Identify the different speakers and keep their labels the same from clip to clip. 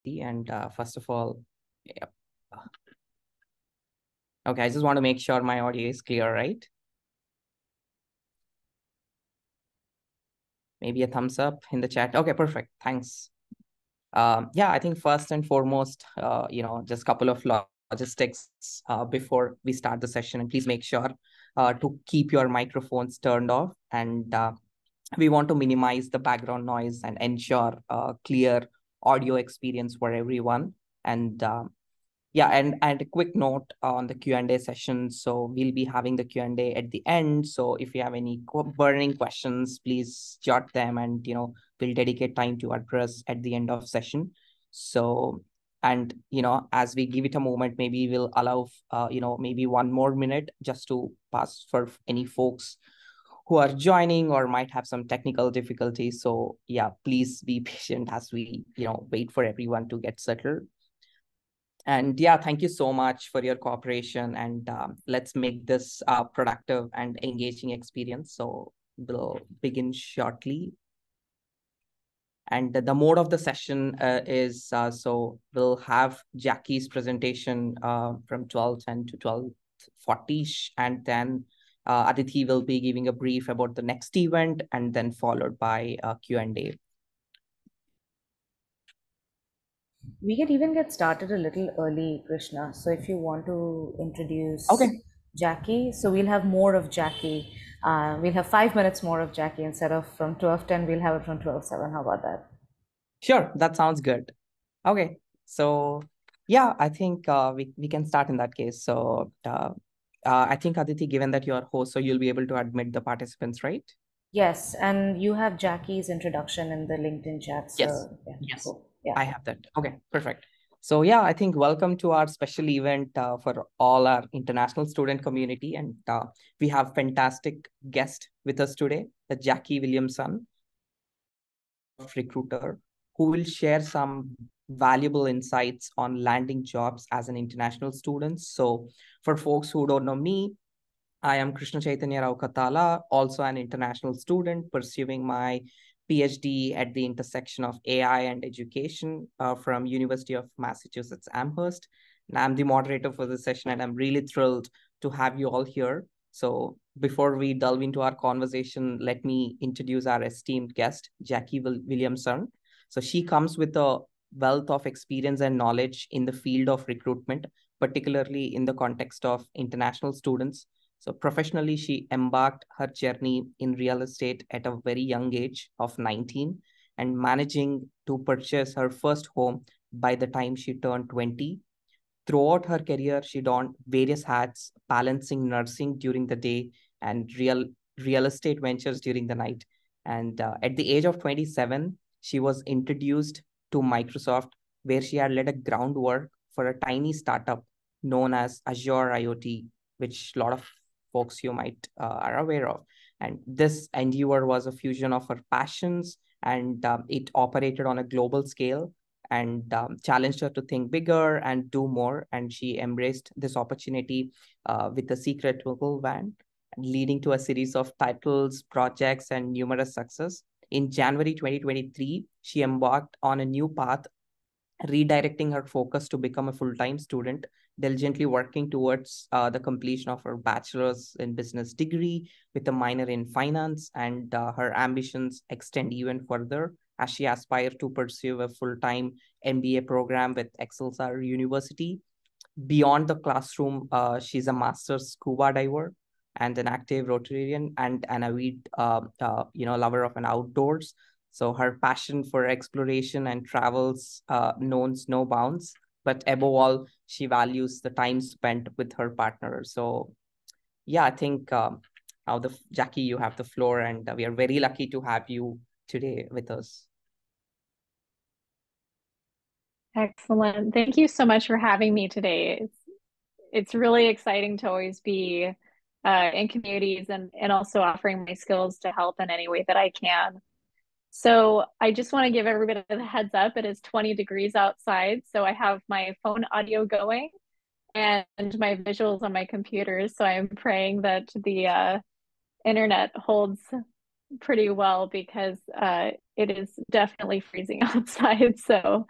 Speaker 1: And first of all, yep. Okay, I just want to make sure my audio is clear, right? Maybe a thumbs up in the chat. Okay, perfect. Thanks. Yeah, I think first and foremost, just a couple of logistics before we start the session. And please make sure to keep your microphones turned off. And we want to minimize the background noise and ensure a clear audio experience for everyone. And yeah, and a quick note on the Q&A session. So we'll be having the Q&A at the end. So if you have any burning questions, please jot them, and we'll dedicate time to address at the end of session. So, and as we give it a moment, maybe we'll allow maybe 1 more minute just to pass for any folks who are joining or might have some technical difficulties. So yeah, please be patient as we wait for everyone to get settled. And yeah, thank you so much for your cooperation, and let's make this a productive and engaging experience. So we'll begin shortly. And the mode of the session is, so we'll have Jackie's presentation from 12:10 to 12:40, and then Aditi will be giving a brief about the next event, and then followed by Q&A.
Speaker 2: We can even get started a little early, Krishna. So if you want to introduce Jackie, so we'll have more of Jackie. We'll have 5 minutes more of Jackie instead of from 12:10. We'll have it from 12:07. How about that?
Speaker 1: Sure, that sounds good. Okay, so yeah, I think we can start in that case. So I think Aditi, given that you're host, so you'll be able to admit the participants, right?
Speaker 2: Yes, and you have Jackie's introduction in the LinkedIn chat. So
Speaker 1: Yes.
Speaker 2: yeah,
Speaker 1: Yes.
Speaker 2: cool. Yeah.
Speaker 1: I have that. Okay, perfect. So yeah, I think welcome to our special event for all our international student community. And we have fantastic guest with us today, Jackie Williamson, recruiter, who will share some valuable insights on landing jobs as an international student. So for folks who don't know me, I am Krishna Chaitanya Rao Katala, also an international student pursuing my PhD at the intersection of AI and education from University of Massachusetts Amherst. And I'm the moderator for this session, and I'm really thrilled to have you all here. So before we delve into our conversation, let me introduce our esteemed guest, Jackie Williamson. So she comes with a wealth of experience and knowledge in the field of recruitment, particularly in the context of international students. So professionally, she embarked her journey in real estate at a very young age of 19, and managing to purchase her first home by the time she turned 20. Throughout her career, she donned various hats, balancing nursing during the day and real estate ventures during the night. And at the age of 27, she was introduced to Microsoft, where she had led a groundwork for a tiny startup known as Azure IoT, which a lot of folks you might are aware of. And this endeavor was a fusion of her passions, and it operated on a global scale, and challenged her to think bigger and do more. And she embraced this opportunity with a secret vocal van, leading to a series of titles, projects, and numerous success. In January 2023, she embarked on a new path, redirecting her focus to become a full-time student, diligently working towards the completion of her bachelor's in business degree with a minor in finance. And her ambitions extend even further as she aspires to pursue a full-time MBA program with Excelsior University. Beyond the classroom, she's a master scuba diver and an active Rotarian and an avid, lover of an outdoors. So her passion for exploration and travels knows no bounds. But above all, she values the time spent with her partner. So yeah, I think now Jackie, you have the floor, and we are very lucky to have you today with us.
Speaker 3: Excellent. Thank you so much for having me today. It's really exciting to always be in communities and also offering my skills to help in any way that I can. So I just want to give everybody the heads up. It is 20 degrees outside, so I have my phone audio going and my visuals on my computer. So I'm praying that the internet holds pretty well because it is definitely freezing outside. So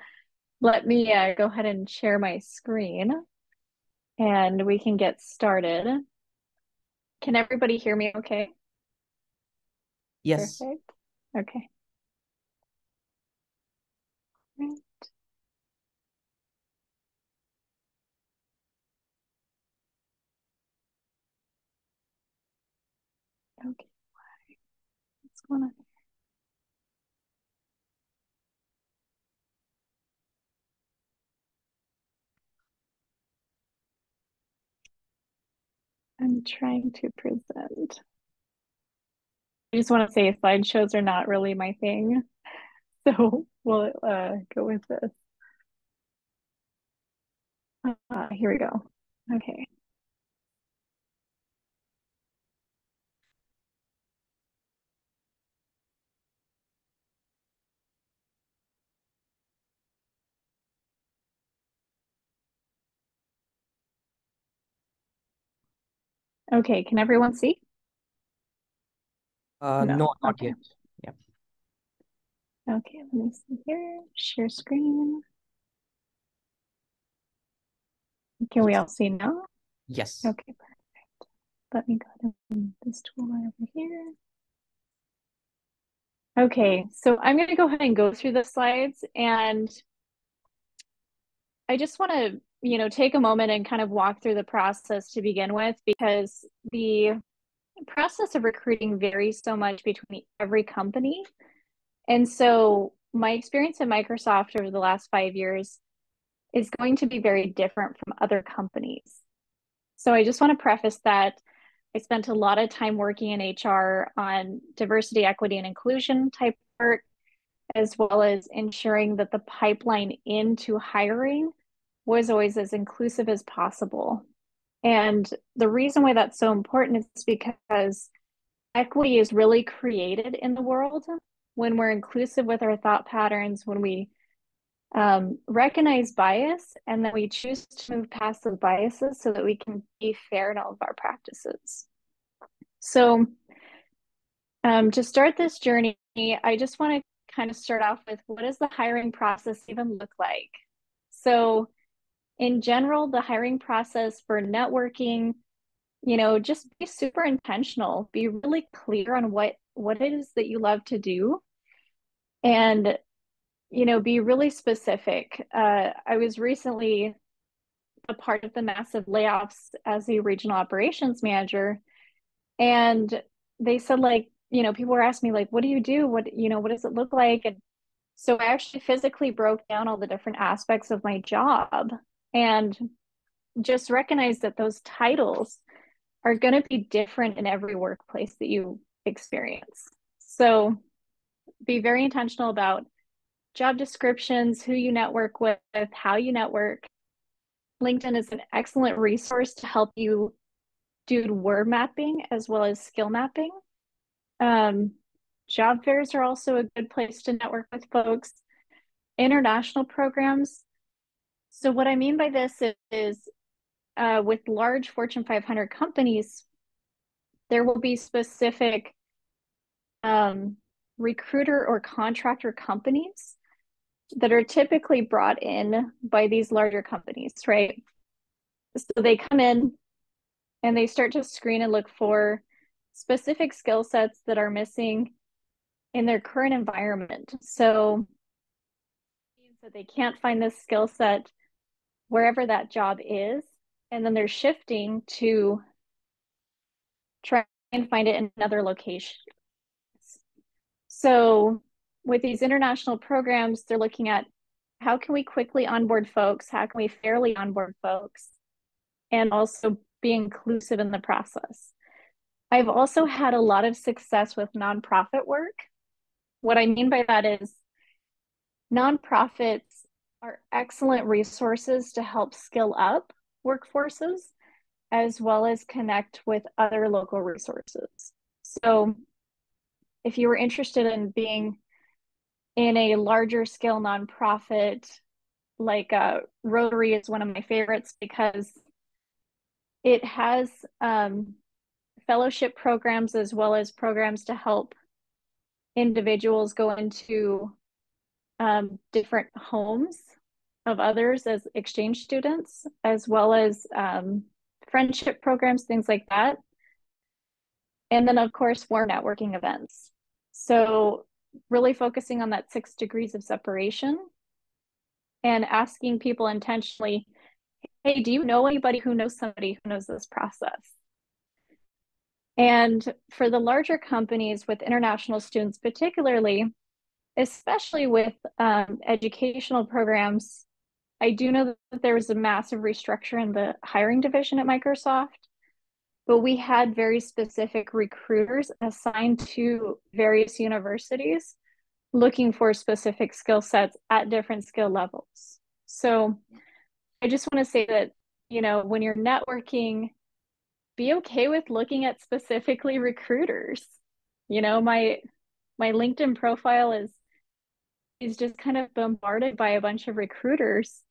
Speaker 3: let me go ahead and share my screen and we can get started. Can everybody hear me okay?
Speaker 1: Yes.
Speaker 3: Perfect. Okay. Right. Okay. What's going on? I'm trying to present. I just want to say slideshows are not really my thing. So we'll go with this. Here we go. Okay. Okay, can everyone see?
Speaker 1: No,
Speaker 3: No.
Speaker 1: not
Speaker 3: Okay.
Speaker 1: yet. Yeah.
Speaker 3: Okay, let me see here. Share screen. Can we all see now?
Speaker 1: Yes.
Speaker 3: Okay, perfect. Let me go ahead and move this tool over here. Okay, so I'm going to go ahead and go through the slides, and I just want to, take a moment and kind of walk through the process to begin with, because the process of recruiting varies so much between every company. And so my experience at Microsoft over the last 5 years is going to be very different from other companies. So I just want to preface that I spent a lot of time working in HR on diversity, equity, and inclusion type work, as well as ensuring that the pipeline into hiring was always as inclusive as possible. And the reason why that's so important is because equity is really created in the world when we're inclusive with our thought patterns, when we recognize bias, and then we choose to move past those biases so that we can be fair in all of our practices. So to start this journey, I just want to kind of start off with, what does the hiring process even look like? So in general, the hiring process for networking, just be super intentional, be really clear on what it is that you love to do, and be really specific. I was recently a part of the massive layoffs as a regional operations manager, and they said, like, people were asking me, like, what do you do, what does it look like? And so I actually physically broke down all the different aspects of my job and just recognized that those titles are going to be different in every workplace that you experience. So be very intentional about job descriptions, who you network with, how you network. LinkedIn is an excellent resource to help you do word mapping as well as skill mapping. Job fairs are also a good place to network with folks. International programs. So what I mean by this is with large Fortune 500 companies, there will be specific recruiter or contractor companies that are typically brought in by these larger companies, right? So they come in and they start to screen and look for specific skill sets that are missing in their current environment. So it means that they can't find this skill set wherever that job is, and then they're shifting to try and find it in another location. So with these international programs, they're looking at, how can we quickly onboard folks? How can we fairly onboard folks? And also be inclusive in the process. I've also had a lot of success with nonprofit work. What I mean by that is nonprofits are excellent resources to help skill up workforces, as well as connect with other local resources. So if you were interested in being in a larger scale nonprofit, like Rotary is one of my favorites because it has fellowship programs as well as programs to help individuals go into different homes of others as exchange students, as well as friendship programs, things like that. And then, of course, more networking events. So, really focusing on that 6 degrees of separation and asking people intentionally, hey, do you know anybody who knows somebody who knows this process? And for the larger companies with international students, particularly, especially with educational programs, I do know that there was a massive restructure in the hiring division at Microsoft, but we had very specific recruiters assigned to various universities looking for specific skill sets at different skill levels. So I just want to say that, when you're networking, be okay with looking at specifically recruiters. My LinkedIn profile is just kind of bombarded by a bunch of recruiters.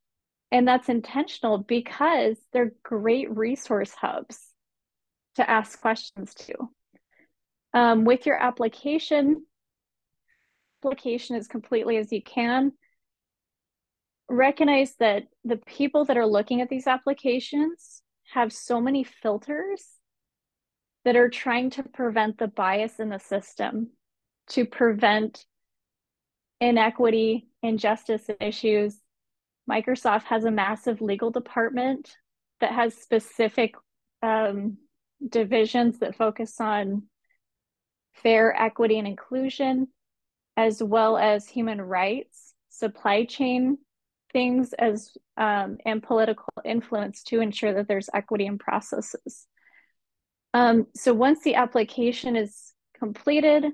Speaker 3: And that's intentional because they're great resource hubs to ask questions to. With your application as completely as you can. Recognize that the people that are looking at these applications have so many filters that are trying to prevent the bias in the system, to prevent inequity, injustice issues. Microsoft has a massive legal department that has specific divisions that focus on fair equity and inclusion, as well as human rights, supply chain things, and political influence to ensure that there's equity in processes. So once the application is completed,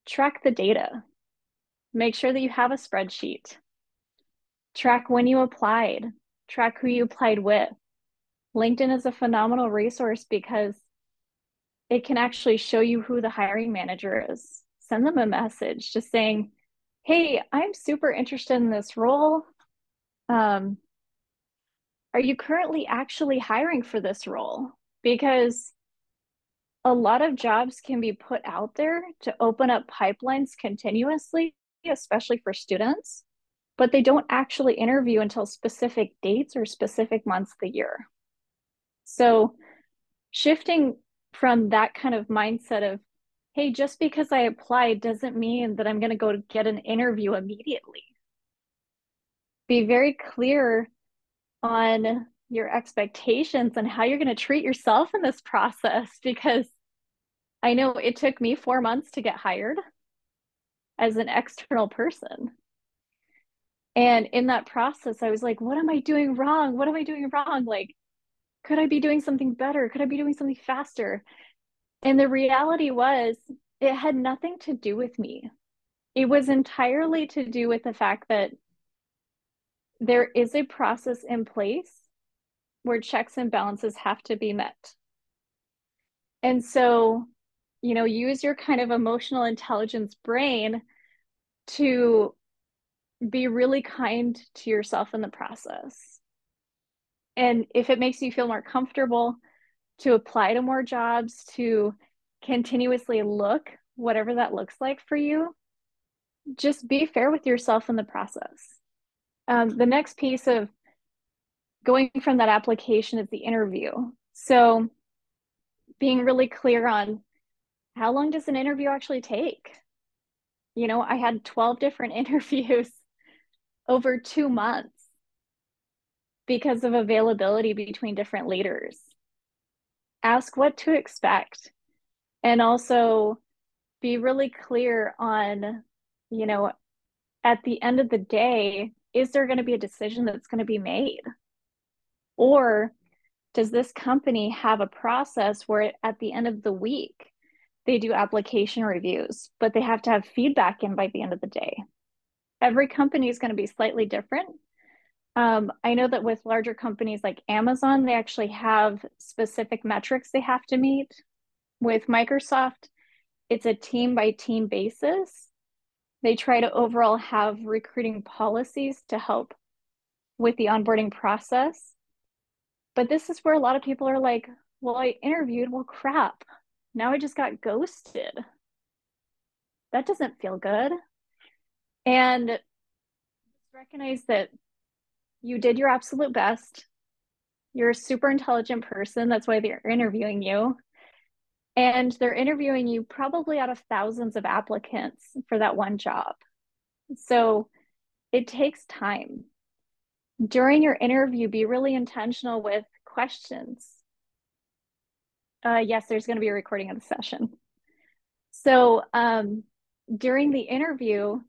Speaker 3: track the data. Make sure that you have a spreadsheet. Track when you applied. Track who you applied with. LinkedIn is a phenomenal resource because it can actually show you who the hiring manager is. Send them a message just saying, hey, I'm super interested in this role. Are you currently actually hiring for this role? Because a lot of jobs can be put out there to open up pipelines continuously, especially for students, but they don't actually interview until specific dates or specific months of the year. So shifting from that kind of mindset of, hey, just because I applied doesn't mean that I'm going to go get an interview immediately. Be very clear on your expectations and how you're going to treat yourself in this process, because I know it took me 4 months to get hired as an external person. And in that process, I was like, what am I doing wrong? What am I doing wrong? Like, could I be doing something better? Could I be doing something faster? And the reality was, it had nothing to do with me. It was entirely to do with the fact that there is a process in place where checks and balances have to be met. And so, use your kind of emotional intelligence brain to be really kind to yourself in the process. And if it makes you feel more comfortable to apply to more jobs, to continuously look, whatever that looks like for you, just be fair with yourself in the process. The next piece of going from that application is the interview. So being really clear on how long does an interview actually take? I had 12 different interviews over 2 months because of availability between different leaders. Ask what to expect, and also be really clear on, at the end of the day, is there going to be a decision that's going to be made? Or does this company have a process where at the end of the week, they do application reviews, but they have to have feedback in by the end of the day? Every company is going to be slightly different. I know that with larger companies like Amazon, they actually have specific metrics they have to meet. With Microsoft, it's a team by team basis. They try to overall have recruiting policies to help with the onboarding process. But this is where a lot of people are like, well, I interviewed, well, crap. Now I just got ghosted. That doesn't feel good. And recognize that You did your absolute best. You're a super intelligent person. That's why they're interviewing you. And they're interviewing you probably out of thousands of applicants for that one job. So it takes time. During your interview, be really intentional with questions. Yes, there's going to be a recording of the session. So during the interview,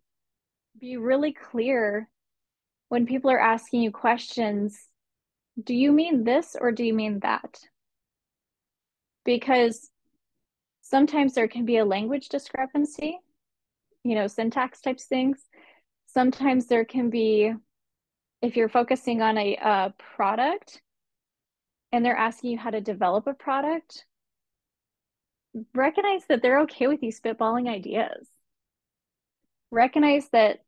Speaker 3: be really clear when people are asking you questions. Do you mean this or do you mean that? Because sometimes there can be a language discrepancy, syntax types things. Sometimes there can be, if you're focusing on a product and they're asking you how to develop a product, recognize that they're okay with you spitballing ideas. Recognize that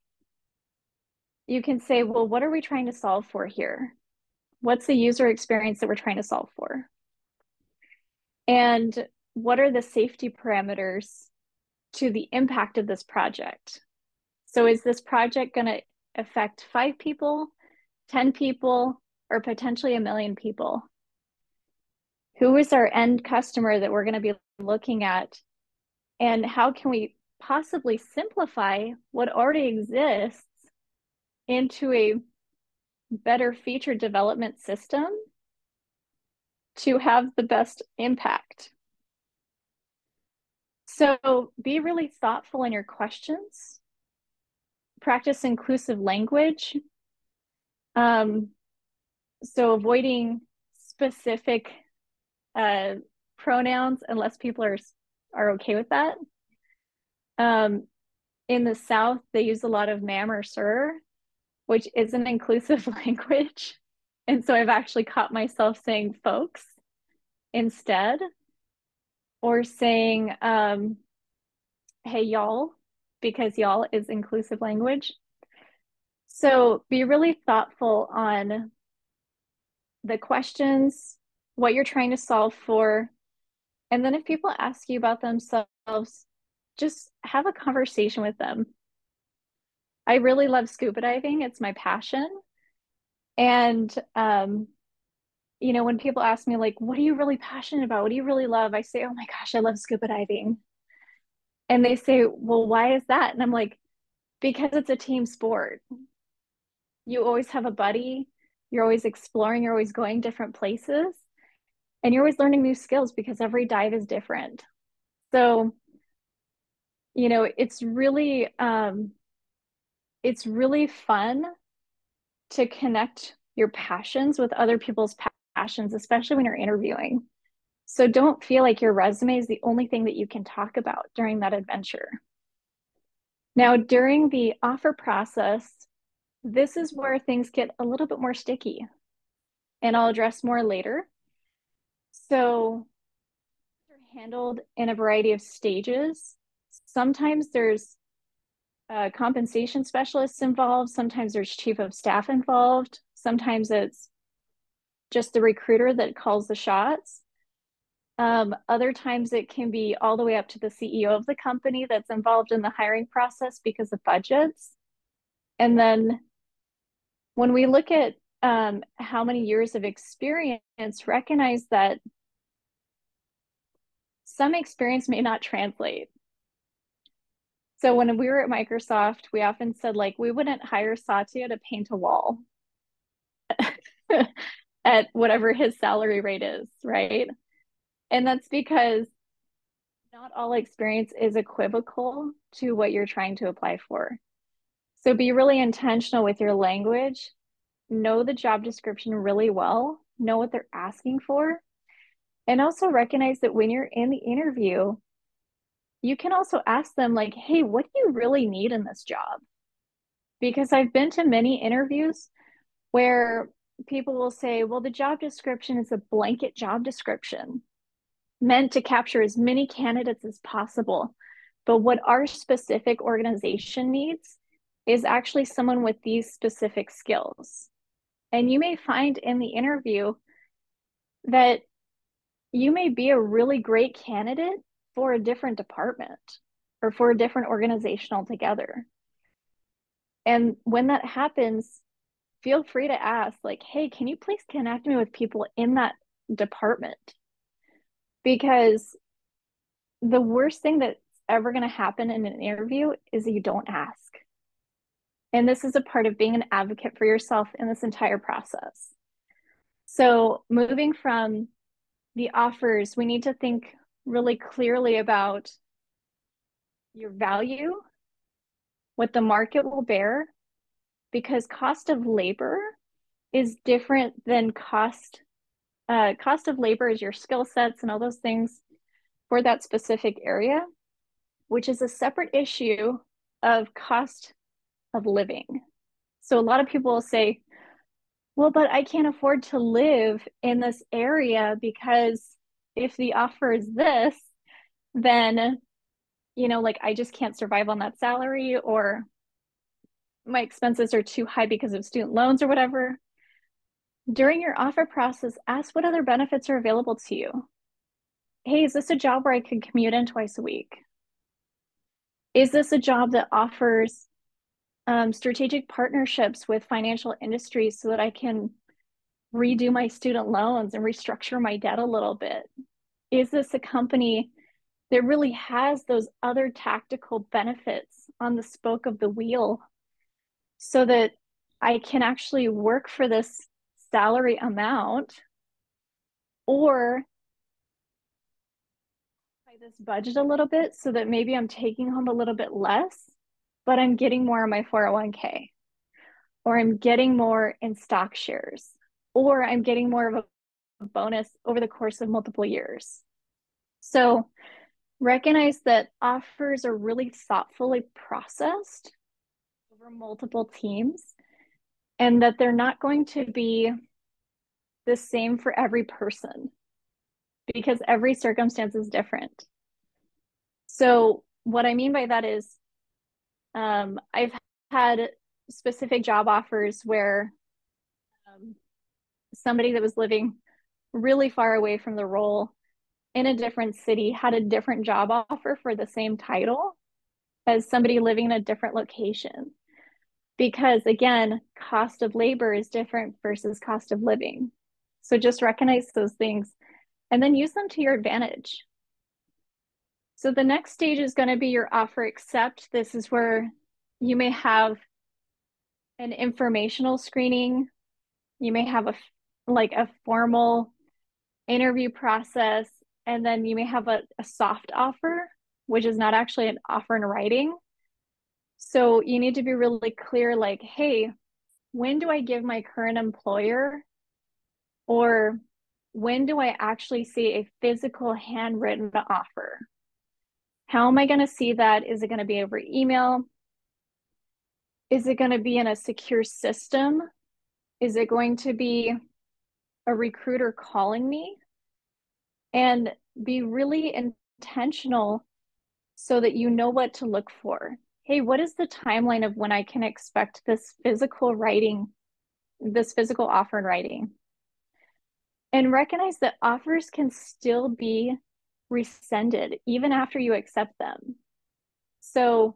Speaker 3: you can say, well, what are we trying to solve for here? What's the user experience that we're trying to solve for? And what are the safety parameters to the impact of this project? So is this project going to affect 5 people, 10 people, or potentially 1,000,000 people? Who is our end customer that we're going to be looking at? And how can we possibly simplify what already exists into a better feature development system to have the best impact? So be really thoughtful in your questions. Practice inclusive language. So avoiding specific pronouns unless people are okay with that. In the South, they use a lot of ma'am or sir, which isn't inclusive language. And so I've actually caught myself saying folks instead, or saying, hey, y'all, because y'all is inclusive language. So be really thoughtful on the questions, what you're trying to solve for. And then if people ask you about themselves, just have a conversation with them. I really love scuba diving. It's my passion. And, when people ask me, like, what are you really passionate about? What do you really love? I say, oh my gosh, I love scuba diving. And they say, well, why is that? And I'm like, because it's a team sport. You always have a buddy. You're always exploring. You're always going different places. And you're always learning new skills because every dive is different. So, it's really fun to connect your passions with other people's passions, especially when you're interviewing. So don't feel like your resume is the only thing that you can talk about during that adventure. Now, during the offer process, this is where things get a little bit more sticky, and I'll address more later. So they're handled in a variety of stages. Sometimes there's compensation specialists involved. Sometimes there's chief of staff involved. Sometimes it's just the recruiter that calls the shots. Other times it can be all the way up to the CEO of the company that's involved in the hiring process because of budgets. And then when we look at how many years of experience, recognize that some experience may not translate. So when we were at Microsoft, we often said, like, we wouldn't hire Satya to paint a wall at whatever his salary rate is, right? And that's because not all experience is equivocal to what you're trying to apply for. So be really intentional with your language. Know the job description really well. Know what they're asking for. And also recognize that when you're in the interview, you can also ask them, like, hey, what do you really need in this job? Because I've been to many interviews where people will say, well, the job description is a blanket job description meant to capture as many candidates as possible. But what our specific organization needs is actually someone with these specific skills. And you may find in the interview that you may be a really great candidate for a different department or for a different organization altogether. And when that happens, feel free to ask, like, hey, can you please connect me with people in that department? Because the worst thing that's ever going to happen in an interview is that you don't ask. And this is a part of being an advocate for yourself in this entire process. So, moving from the offers, we need to think really clearly about your value, what the market will bear, because cost of labor is different than cost of labor is your skill sets and all those things for that specific area, which is a separate issue of cost of living. So a lot of people will say, well, but I can't afford to live in this area because if the offer is this, then, like I just can't survive on that salary, or my expenses are too high because of student loans or whatever. During your offer process, ask what other benefits are available to you. Hey, is this a job where I can commute in twice a week? Is this a job that offers strategic partnerships with financial industries so that I can redo my student loans and restructure my debt a little bit? Is this a company that really has those other tactical benefits on the spoke of the wheel so that I can actually work for this salary amount, or this budget a little bit so that maybe I'm taking home a little bit less, but I'm getting more in my 401k, or I'm getting more in stock shares, or I'm getting more of a bonus over the course of multiple years. So recognize that offers are really thoughtfully processed over multiple teams, and that they're not going to be the same for every person because every circumstance is different. So what I mean by that is I've had specific job offers where somebody that was living really far away from the role in a different city had a different job offer for the same title as somebody living in a different location. Because again, cost of labor is different versus cost of living. So just recognize those things and then use them to your advantage. So the next stage is going to be your offer accept. This is where you may have an informational screening. You may have a formal interview process, and then you may have a soft offer, which is not actually an offer in writing. So you need to be really clear, like, hey, when do I give my current employer, or when do I actually see a physical handwritten offer? How am I going to see that? Is it going to be over email? Is it going to be in a secure system? Is it going to be a recruiter calling me? And be really intentional so that you know what to look for. Hey, what is the timeline of when I can expect this physical offer in writing? And recognize that offers can still be rescinded even after you accept them. So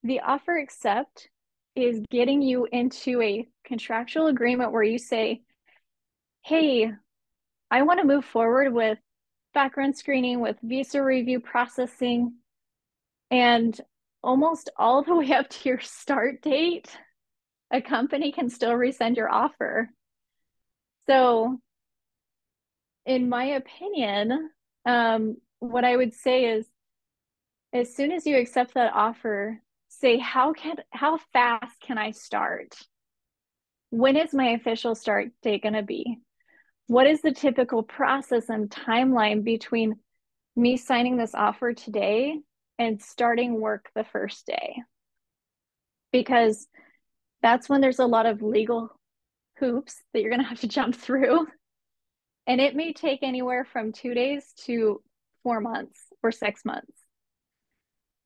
Speaker 3: the offer accept is getting you into a contractual agreement where you say, hey, I want to move forward with background screening, with visa review processing, and almost all the way up to your start date, a company can still rescind your offer. So, in my opinion, what I would say is, as soon as you accept that offer, say, how fast can I start? When is my official start date going to be? What is the typical process and timeline between me signing this offer today and starting work the first day? Because that's when there's a lot of legal hoops that you're going to have to jump through. And it may take anywhere from 2 days to 4 months or 6 months.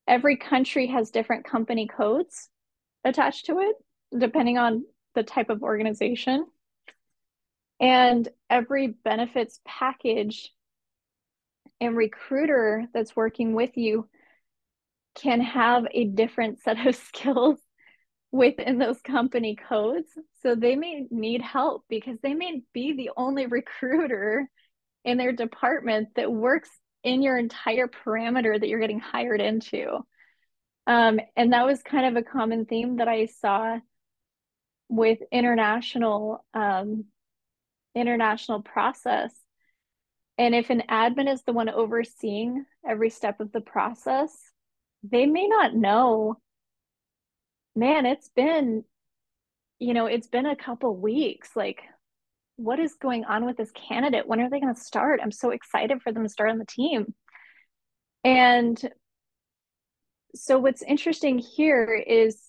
Speaker 3: Every country has different company codes attached to it, depending on the type of organization. And every benefits package and recruiter that's working with you can have a different set of skills within those company codes. So they may need help because they may be the only recruiter in their department that works in your entire parameter that you're getting hired into. And that was kind of a common theme that I saw with international process. And if an admin is the one overseeing every step of the process, they may not know, man, it's been a couple weeks. Like, what is going on with this candidate? When are they going to start? I'm so excited for them to start on the team. And so what's interesting here is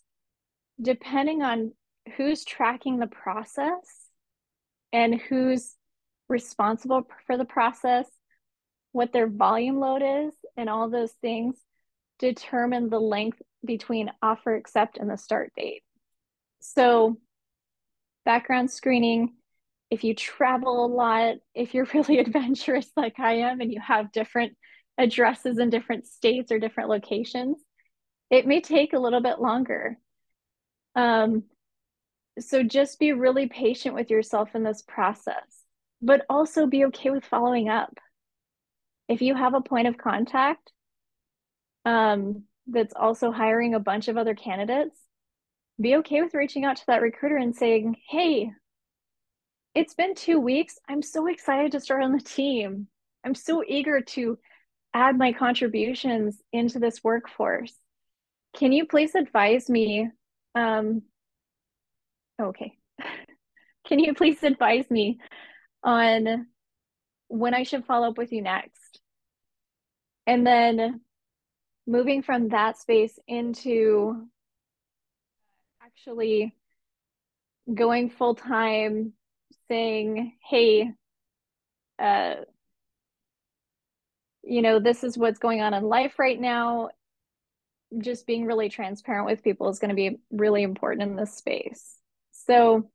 Speaker 3: depending on who's tracking the process and who's responsible for the process, what their volume load is, and all those things determine the length between offer accept and the start date. So background screening, if you travel a lot, if you're really adventurous like I am and you have different addresses in different states or different locations, it may take a little bit longer. So just be really patient with yourself in this process, but also be okay with following up. If you have a point of contact that's also hiring a bunch of other candidates, be okay with reaching out to that recruiter and saying, hey, it's been 2 weeks. I'm so excited to start on the team. I'm so eager to add my contributions into this workforce. Can you please advise me? Okay. Can you please advise me on when I should follow up with you next? And then moving from that space into actually going full time, saying, hey, this is what's going on in life right now. Just being really transparent with people is going to be really important in this space. So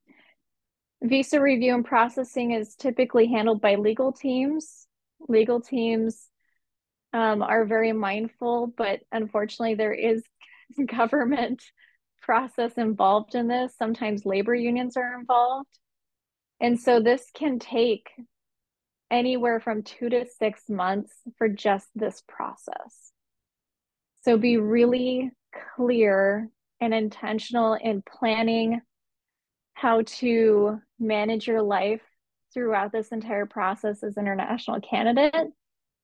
Speaker 3: visa review and processing is typically handled by legal teams. Legal teams are very mindful, but unfortunately there is government process involved in this. Sometimes labor unions are involved. And so this can take anywhere from 2 to 6 months for just this process. So be really clear and intentional in planning how to manage your life throughout this entire process as an international candidate.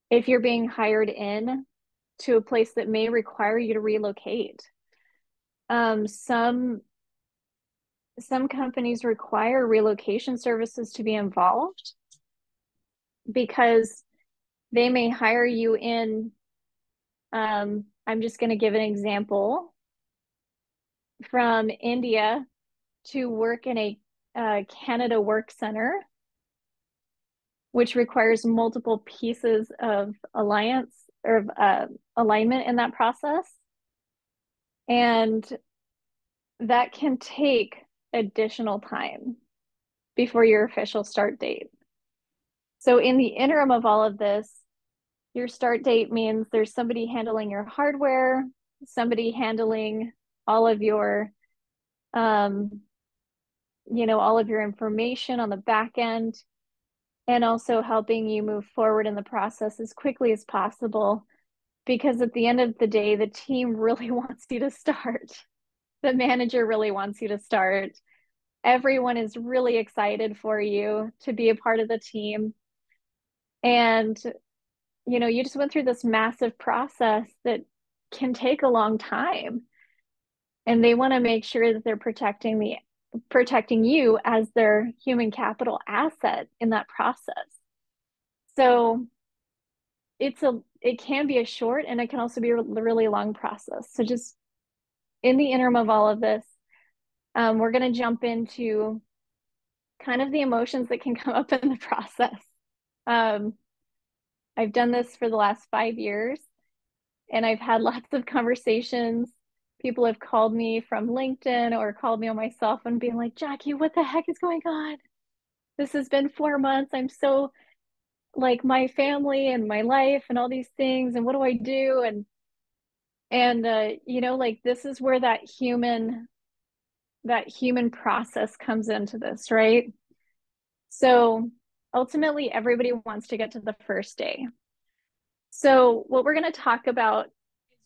Speaker 3: If you're being hired in to a place that may require you to relocate. Some companies require relocation services to be involved because they may hire you in. I'm just going to give an example from India to work in a Canada Work Center, which requires multiple pieces of alliance or alignment in that process. And that can take additional time before your official start date. So in the interim of all of this, your start date means there's somebody handling your hardware, somebody handling all of your, all of your information on the back end, and also helping you move forward in the process as quickly as possible. Because at the end of the day, the team really wants you to start. The manager really wants you to start. Everyone is really excited for you to be a part of the team. And, you just went through this massive process that can take a long time. And they want to make sure that they're protecting you as their human capital asset in that process. So it can be a short and it can also be a really long process. So just in the interim of all of this, we're going to jump into kind of the emotions that can come up in the process. I've done this for the last 5 years and I've had lots of conversations. People have called me from LinkedIn or called me on my cell phone being like, Jackie, what the heck is going on? This has been 4 months. I'm so like my family and my life and all these things. And what do I do? And like this is where that human that human process comes into this, right? So ultimately, everybody wants to get to the first day. So what we're going to talk about is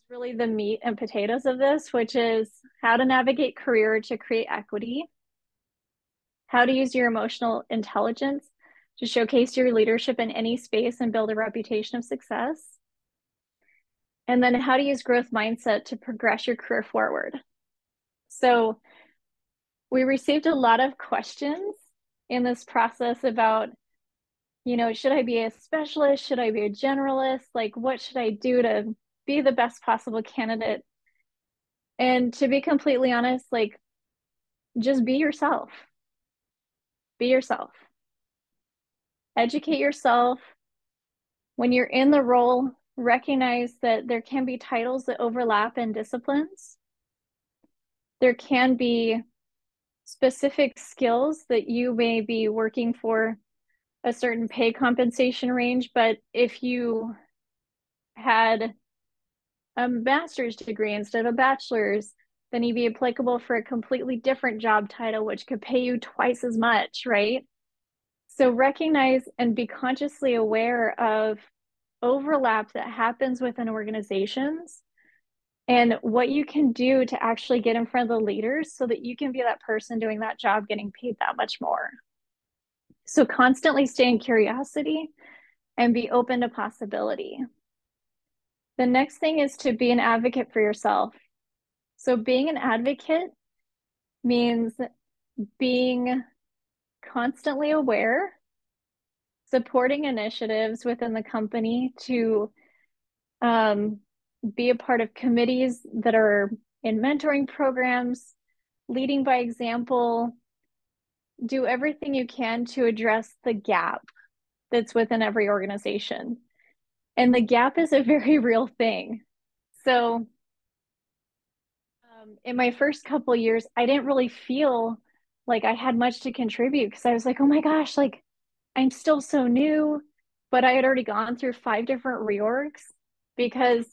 Speaker 3: really the meat and potatoes of this, which is how to navigate career to create equity, how to use your emotional intelligence to showcase your leadership in any space and build a reputation of success, and then how to use growth mindset to progress your career forward. So we received a lot of questions in this process about, should I be a specialist? Should I be a generalist? Like, what should I do to be the best possible candidate? And to be completely honest, like, just be yourself. Be yourself. Educate yourself. When you're in the role, recognize that there can be titles that overlap in disciplines. There can be specific skills that you may be working for a certain pay compensation range, but if you had a master's degree instead of a bachelor's, then you'd be applicable for a completely different job title, which could pay you twice as much, right? So recognize and be consciously aware of overlap that happens within organizations and what you can do to actually get in front of the leaders so that you can be that person doing that job getting paid that much more. So constantly stay in curiosity and be open to possibility. The next thing is to be an advocate for yourself. So being an advocate means being constantly aware, supporting initiatives within the company to be a part of committees that are in mentoring programs, leading by example, do everything you can to address the gap that's within every organization. And the gap is a very real thing. So in my first couple of years, I didn't really feel like I had much to contribute because I was like, oh my gosh, like I'm still so new. But I had already gone through 5 different reorgs because,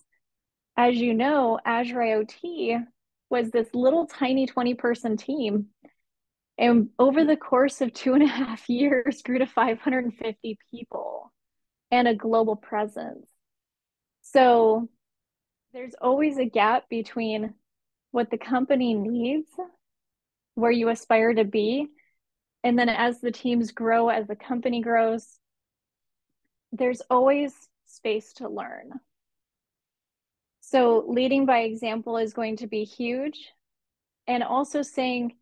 Speaker 3: as you know, Azure IoT was this little tiny 20-person team. And over the course of 2.5 years, grew to 550 people and a global presence. So there's always a gap between what the company needs, where you aspire to be, and then as the teams grow, as the company grows, there's always space to learn. So leading by example is going to be huge. And also saying,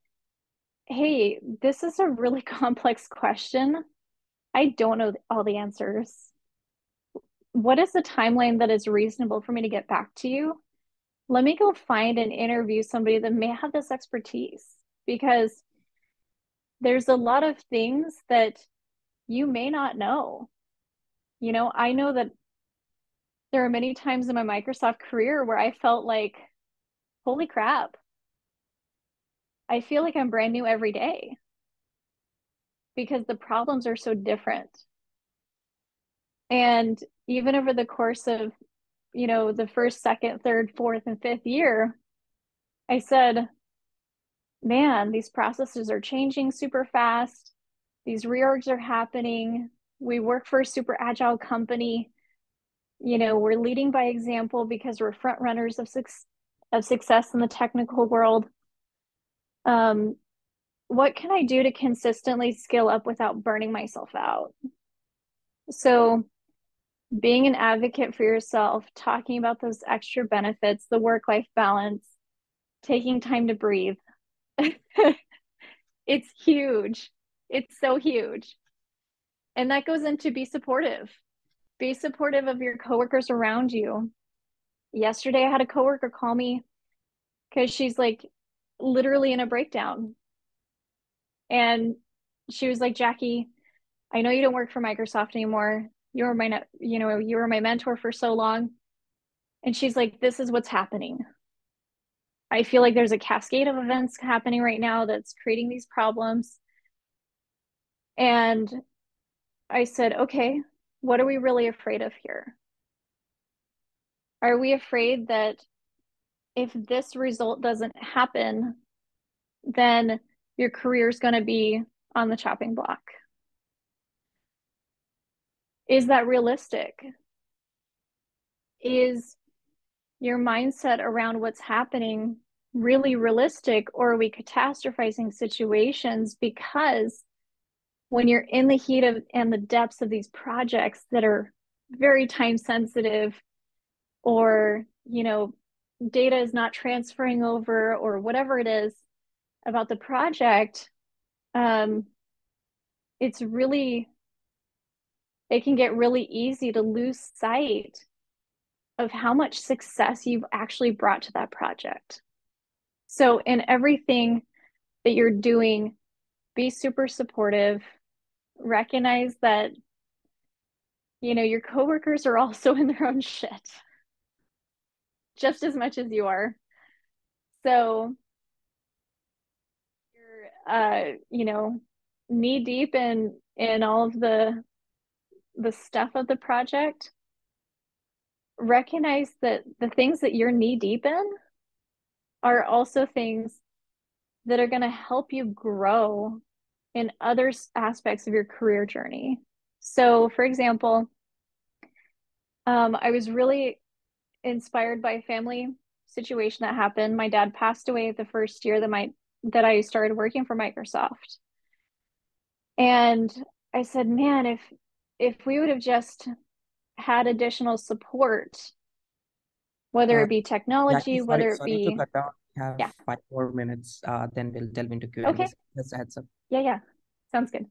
Speaker 3: hey, this is a really complex question. I don't know all the answers. What is the timeline that is reasonable for me to get back to you? Let me go find and interview somebody that may have this expertise, because there's a lot of things that you may not know. I know that there are many times in my Microsoft career where I felt like, holy crap, I feel like I'm brand new every day because the problems are so different. And even over the course of, the first, second, third, fourth, and fifth year, I said, man, these processes are changing super fast. These reorgs are happening. We work for a super agile company. We're leading by example because we're front runners of success in the technical world. What can I do to consistently skill up without burning myself out? So being an advocate for yourself, talking about those extra benefits, the work-life balance, taking time to breathe. It's huge. It's so huge. And that goes into be supportive. Be supportive of your coworkers around you. Yesterday, I had a coworker call me because she's like literally in a breakdown. And she was like, Jackie, I know you don't work for Microsoft anymore. You were my mentor for so long. And she's like, this is what's happening. I feel like there's a cascade of events happening right now that's creating these problems. And I said, okay, what are we really afraid of here? Are we afraid that if this result doesn't happen, then your career is going to be on the chopping block. Is that realistic? Is your mindset around what's happening really realistic, or are we catastrophizing situations because when you're in the heat of and the depths of these projects that are very time sensitive, or data is not transferring over, or whatever it is about the project, it's really, it can get really easy to lose sight of how much success you've actually brought to that project. So in everything that you're doing, be super supportive. Recognize that your coworkers are also in their own shit just as much as you are. So you're knee deep in all of the stuff of the project. Recognize that the things that you're knee deep in are also things that are going to help you grow in other aspects of your career journey. So, for example, I was really inspired by a family situation that happened. My dad passed away the first year that I started working for Microsoft. And I said, man, if we would have just had additional support, whether it be technology,
Speaker 1: Jackie,
Speaker 3: whether it
Speaker 1: sorry to
Speaker 3: be,
Speaker 1: cut down. We have
Speaker 3: yeah,
Speaker 1: 5 more minutes. Then we'll delve into Q&A.
Speaker 3: okay,
Speaker 1: Just adds up.
Speaker 3: yeah, sounds good.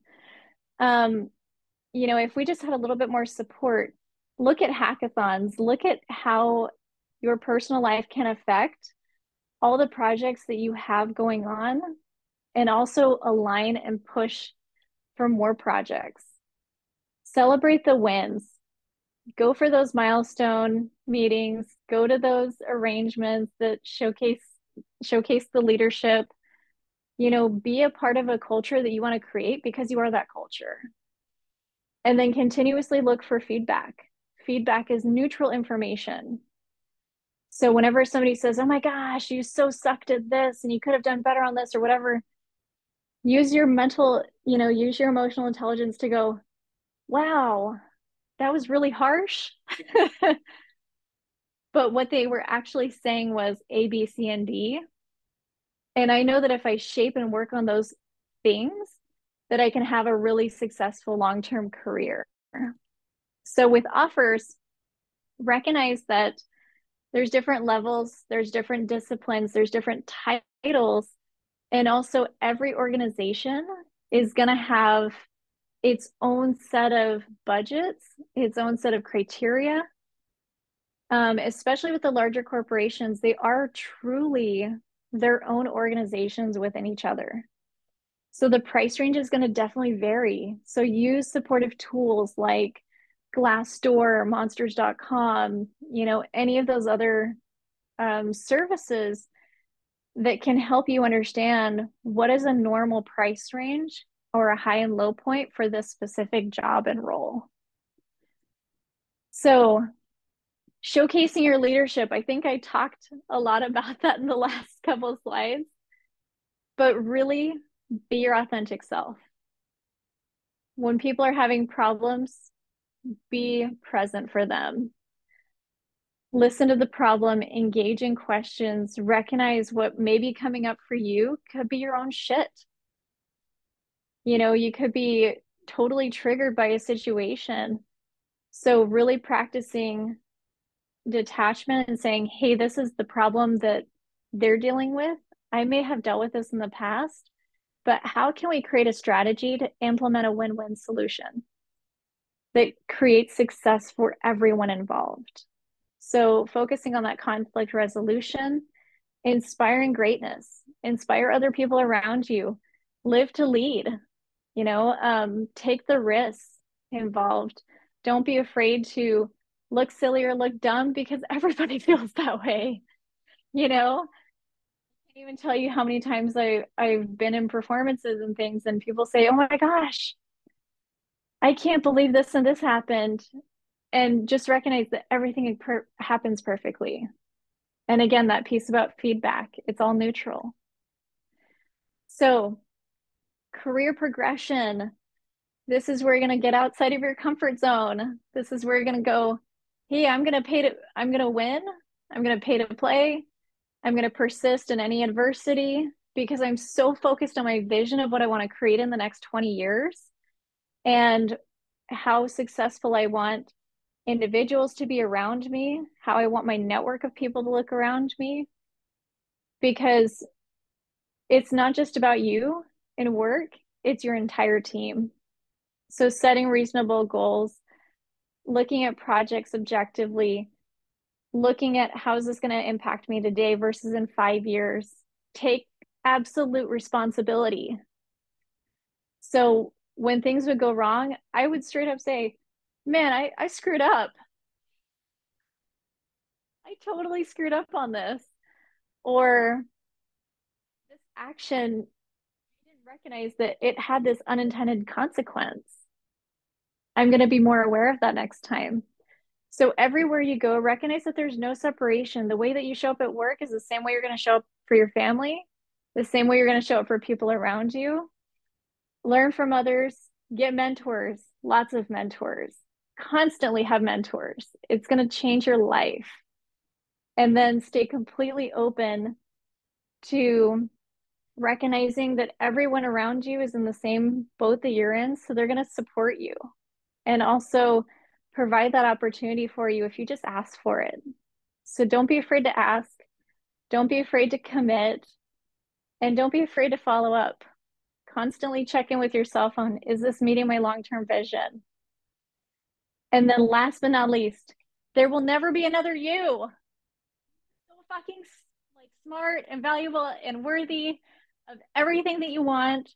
Speaker 3: If we just had a little bit more support, look at hackathons, look at how your personal life can affect all the projects that you have going on, and also align and push for more projects. Celebrate the wins. Go for those milestone meetings, go to those arrangements that showcase the leadership. Be a part of a culture that you want to create because you are that culture. And then continuously look for feedback. Feedback is neutral information. So whenever somebody says, oh my gosh, you so sucked at this and you could have done better on this or whatever, use your emotional intelligence to go, wow, that was really harsh. But what they were actually saying was A, B, C, and D. And I know that if I shape and work on those things, that I can have a really successful long-term career. So with offers, recognize that there's different levels, there's different disciplines, there's different titles, and also every organization is going to have its own set of budgets, its own set of criteria. Especially with the larger corporations, they are truly their own organizations within each other. So the price range is going to definitely vary. So use supportive tools like Glassdoor, monsters.com, any of those other services that can help you understand what is a normal price range or a high and low point for this specific job and role. So showcasing your leadership, I think I talked a lot about that in the last couple of slides, but really be your authentic self. When people are having problems, be present for them. Listen to the problem, engage in questions, recognize what may be coming up for you could be your own shit. You could be totally triggered by a situation. So really practicing detachment and saying, hey, this is the problem that they're dealing with. I may have dealt with this in the past, but how can we create a strategy to implement a win-win solution that creates success for everyone involved? So focusing on that conflict resolution, inspiring greatness, inspire other people around you, live to lead, take the risks involved. Don't be afraid to look silly or look dumb, because everybody feels that way. I can't even tell you how many times I've been in performances and things, and people say, oh my gosh, I can't believe this and this happened. And just recognize that everything happens perfectly. And again, that piece about feedback, it's all neutral. So, career progression. This is where you're going to get outside of your comfort zone. This is where you're going to go, hey, I'm going to win. I'm going to pay to play. I'm going to persist in any adversity because I'm so focused on my vision of what I want to create in the next 20 years and how successful I want individuals to be around me, how I want my network of people to look around me, because it's not just about you in work, it's your entire team. So setting reasonable goals, looking at projects objectively, looking at how is this going to impact me today versus in 5 years. Take absolute responsibility. So when things would go wrong, I would straight up say, man, I screwed up. I totally screwed up on this. Or this action, I didn't recognize that it had this unintended consequence. I'm going to be more aware of that next time. So everywhere you go, recognize that there's no separation. The way that you show up at work is the same way you're going to show up for your family, the same way you're going to show up for people around you. Learn from others, get mentors, lots of mentors. Constantly have mentors. It's going to change your life. And then stay completely open to recognizing that everyone around you is in the same boat that you're in. So they're going to support you and also provide that opportunity for you if you just ask for it. So don't be afraid to ask. Don't be afraid to commit. And don't be afraid to follow up. Constantly check in with yourself on, is this meeting my long-term vision? And then last but not least, there will never be another you. So fucking like smart and valuable and worthy of everything that you want.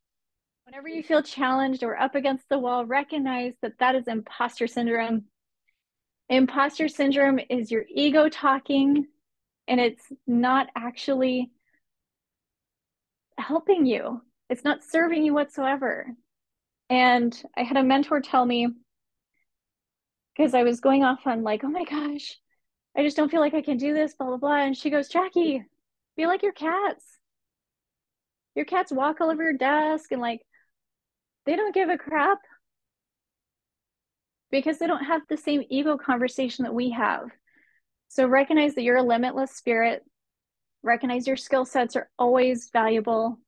Speaker 3: Whenever you feel challenged or up against the wall, recognize that that is imposter syndrome. Imposter syndrome is your ego talking, and it's not actually helping you. It's not serving you whatsoever. And I had a mentor tell me, because I was going off on like, oh my gosh, I just don't feel like I can do this, blah, blah, blah. And she goes, Jackie, be like your cats. Your cats walk all over your desk and like, they don't give a crap because they don't have the same ego conversation that we have. So recognize that you're a limitless spirit. Recognize your skill sets are always valuable.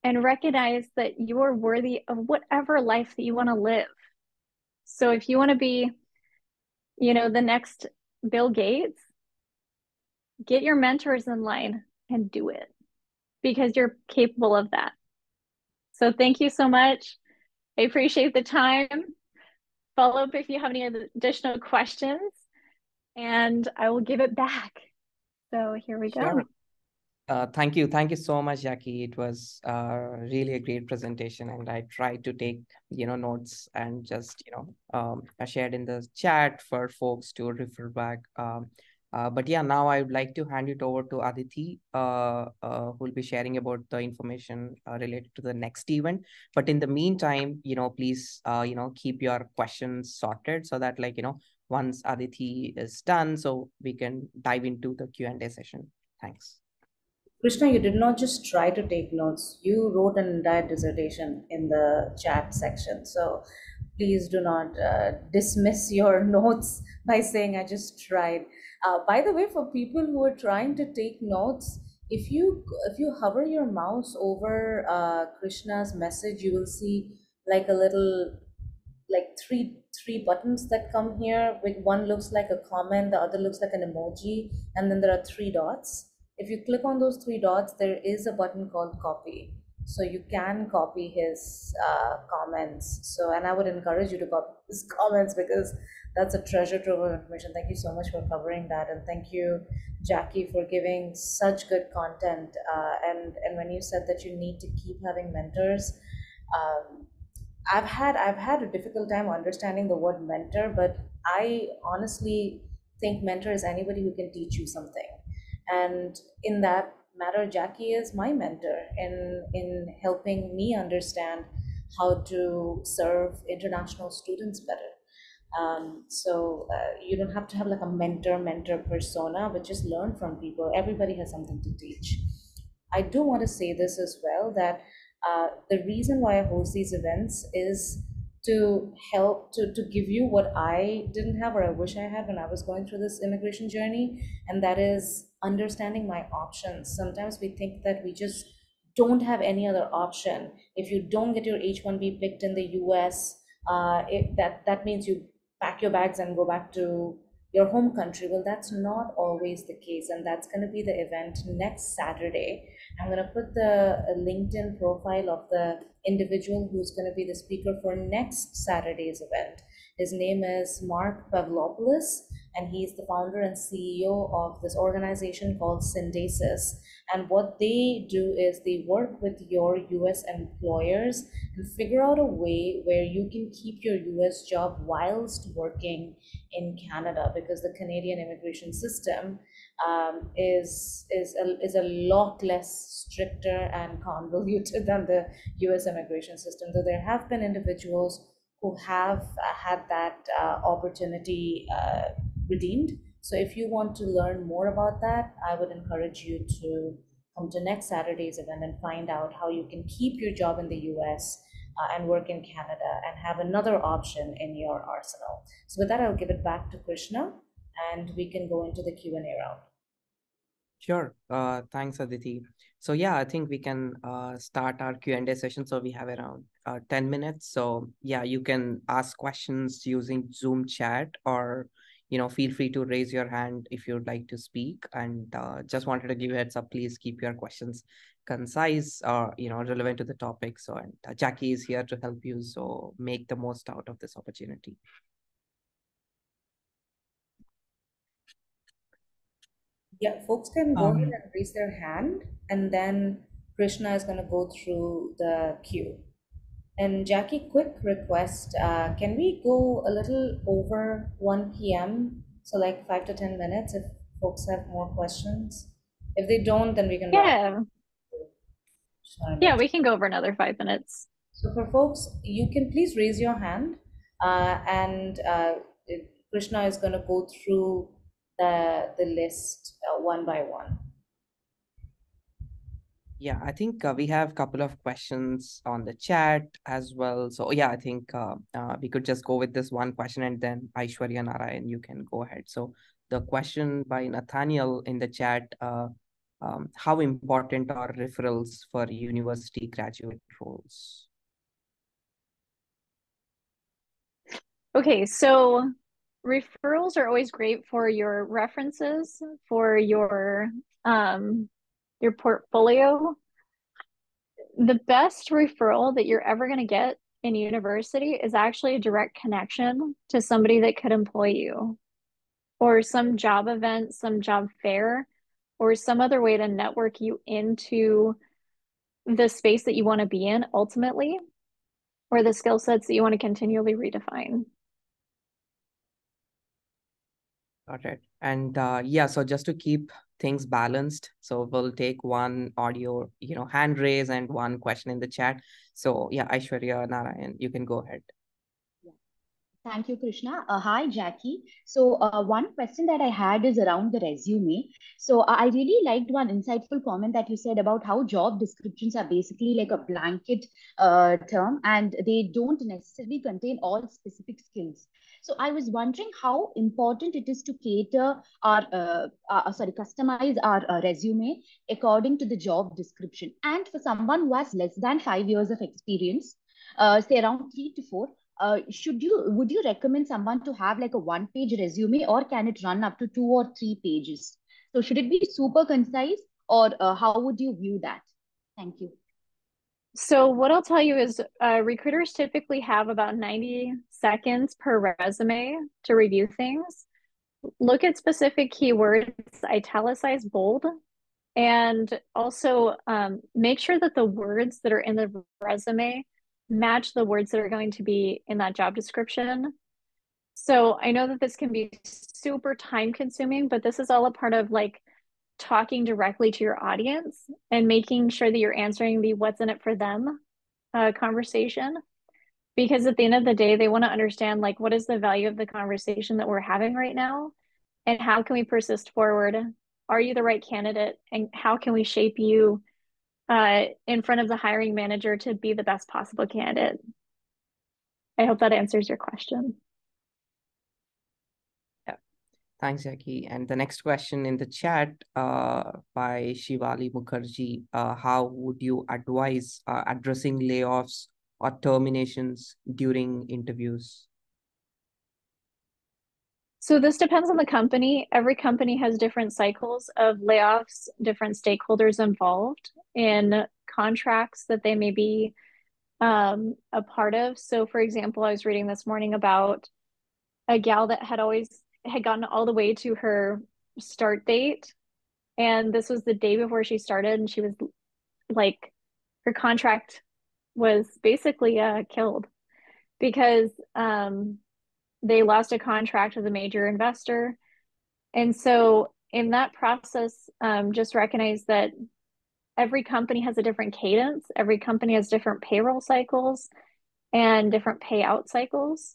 Speaker 3: And recognize that you're worthy of whatever life that you want to live. So if you want to be, the next Bill Gates, get your mentors in line and do it because you're capable of that. So thank you so much. I appreciate the time. Follow up if you have any additional questions, and I will give it back. So here we go.
Speaker 1: Sure. Thank you. Thank you so much, Jackie. It was really a great presentation, and I tried to take, notes and just, I shared in the chat for folks to refer back. But yeah, now I would like to hand it over to Aditi, who will be sharing about the information related to the next event. But in the meantime, please, keep your questions sorted so that, once Aditi is done, so we can dive into the Q&A session. Thanks.
Speaker 2: Krishna, you did not just try to take notes. You wrote an entire dissertation in the chat section. So please do not dismiss your notes by saying I just tried. By the way, for people who are trying to take notes, if you hover your mouse over Krishna's message, you will see like a little three buttons that come here. With one looks like a comment, the other looks like an emoji, and then there are three dots. If you click on those three dots, there is a button called copy. So you can copy his comments. So, and I would encourage you to copy his comments because that's a treasure trove of information. Thank you so much for covering that. And thank you, Jackie, for giving such good content. And when you said that you need to keep having mentors, I've had a difficult time understanding the word mentor, but I honestly think mentor is anybody who can teach you something. And in that matter, Jackie is my mentor in helping me understand how to serve international students better. So you don't have to have like a mentor persona, but just learn from people. Everybody has something to teach. I do want to say this as well, that The reason why I host these events is to help to give you what I didn't have or I wish I had when I was going through this immigration journey, and that is understanding my options. Sometimes we think that we just don't have any other option. If you don't get your H-1B picked in the US, that means you pack your bags and go back to your home country. Well, that's not always the case, and that's going to be the event next Saturday. I'm going to put the LinkedIn profile of the individual who's going to be the speaker for next Saturday's event. His name is Mark Pavlopoulos, and he's the founder and CEO of this organization called Syndesis. And what they do is they work with your US employers and figure out a way where you can keep your US job whilst working in Canada, because the Canadian immigration system is a lot less stricter and convoluted than the U.S. immigration system. Though there have been individuals who have had that opportunity redeemed. So if you want to learn more about that, I would encourage you to come to next Saturday's event and find out how you can keep your job in the U.S. And work in Canada and have another option in your arsenal. So with that, I'll give it back to Krishna, and we can go into the Q&A round.
Speaker 1: Sure. Thanks, Aditi. So yeah, I think we can start our Q&A session. So we have around 10 minutes. So yeah, you can ask questions using Zoom chat, or feel free to raise your hand if you'd like to speak. And just wanted to give you a heads up, please keep your questions concise or relevant to the topic. So and Jackie is here to help you. So make the most out of this opportunity.
Speaker 2: Yeah, folks can go ahead and raise their hand, and then Krishna is going to go through the queue. And Jackie, quick request, can we go a little over 1 p.m.? So like 5 to 10 minutes if folks have more questions. If they don't, then we can wrap.
Speaker 3: Yeah, we can go over another 5 minutes.
Speaker 2: So for folks, you can please raise your hand, and Krishna is going to go through the list one by one.
Speaker 1: Yeah, I think we have a couple of questions on the chat as well. So yeah, I think we could just go with this one question, and then Aishwarya Narayan, you can go ahead. So the question by Nathaniel in the chat, how important are referrals for university graduate roles?
Speaker 3: Okay, so referrals are always great for your references, for your portfolio. The best referral that you're ever going to get in university is actually a direct connection to somebody that could employ you, or some job event, some job fair, or some other way to network you into the space that you want to be in ultimately, or the skill sets that you want to continually redefine.
Speaker 1: Got it. And yeah, so just to keep things balanced, so we'll take one audio, hand raise and one question in the chat. So yeah, Aishwarya Narayan, you can go ahead.
Speaker 4: Thank you, Krishna. Hi, Jackie. So one question that I had is around the resume. So I really liked one insightful comment that you said about how job descriptions are basically like a blanket term, and they don't necessarily contain all specific skills. So I was wondering how important it is to cater customize our resume according to the job description. And for someone who has less than 5 years of experience, say around 3 to 4, would you recommend someone to have like a one-page resume, or can it run up to 2 or 3 pages? So should it be super concise, or how would you view that? Thank you.
Speaker 3: So what I'll tell you is recruiters typically have about 90 seconds per resume to review things. Look at specific keywords, italicize bold, and also make sure that the words that are in the resume match the words that are going to be in that job description. So I know that this can be super time consuming, but this is all a part of like talking directly to your audience and making sure that you're answering the what's in it for them conversation. Because at the end of the day, they want to understand like what is the value of the conversation that we're having right now, and how can we persist forward? Are you the right candidate? And how can we shape you in front of the hiring manager to be the best possible candidate. I hope that answers your question.
Speaker 1: Yeah. Thanks, Jackie. And the next question in the chat by Shivali Mukherjee, how would you advise addressing layoffs or terminations during interviews?
Speaker 3: So this depends on the company. Every company has different cycles of layoffs, different stakeholders involved in contracts that they may be a part of. So for example, I was reading this morning about a gal that had gotten all the way to her start date. And this was the day before she started, and she was like, her contract was basically killed because they lost a contract with a major investor. And so in that process, just recognize that every company has a different cadence, every company has different payroll cycles and different payout cycles.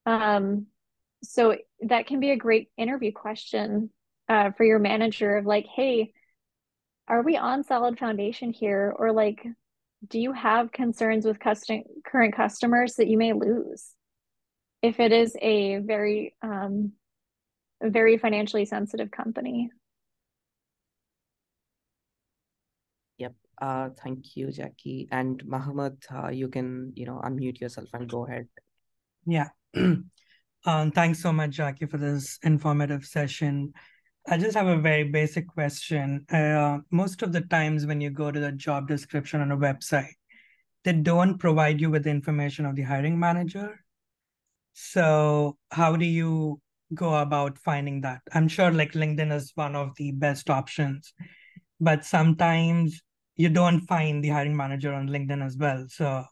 Speaker 3: So that can be a great interview question for your manager of like, hey, are we on solid foundation here? Or like, do you have concerns with current customers that you may lose if it is a very financially sensitive company?
Speaker 1: Yep. Thank you, Jackie. And Mohammed, you can, unmute yourself and go ahead.
Speaker 5: Yeah. Thanks so much, Jackie, for this informative session. I just have a very basic question. Most of the times when you go to the job description on a website, they don't provide you with the information of the hiring manager. So how do you go about finding that? I'm sure like LinkedIn is one of the best options, but sometimes you don't find the hiring manager on LinkedIn as well. So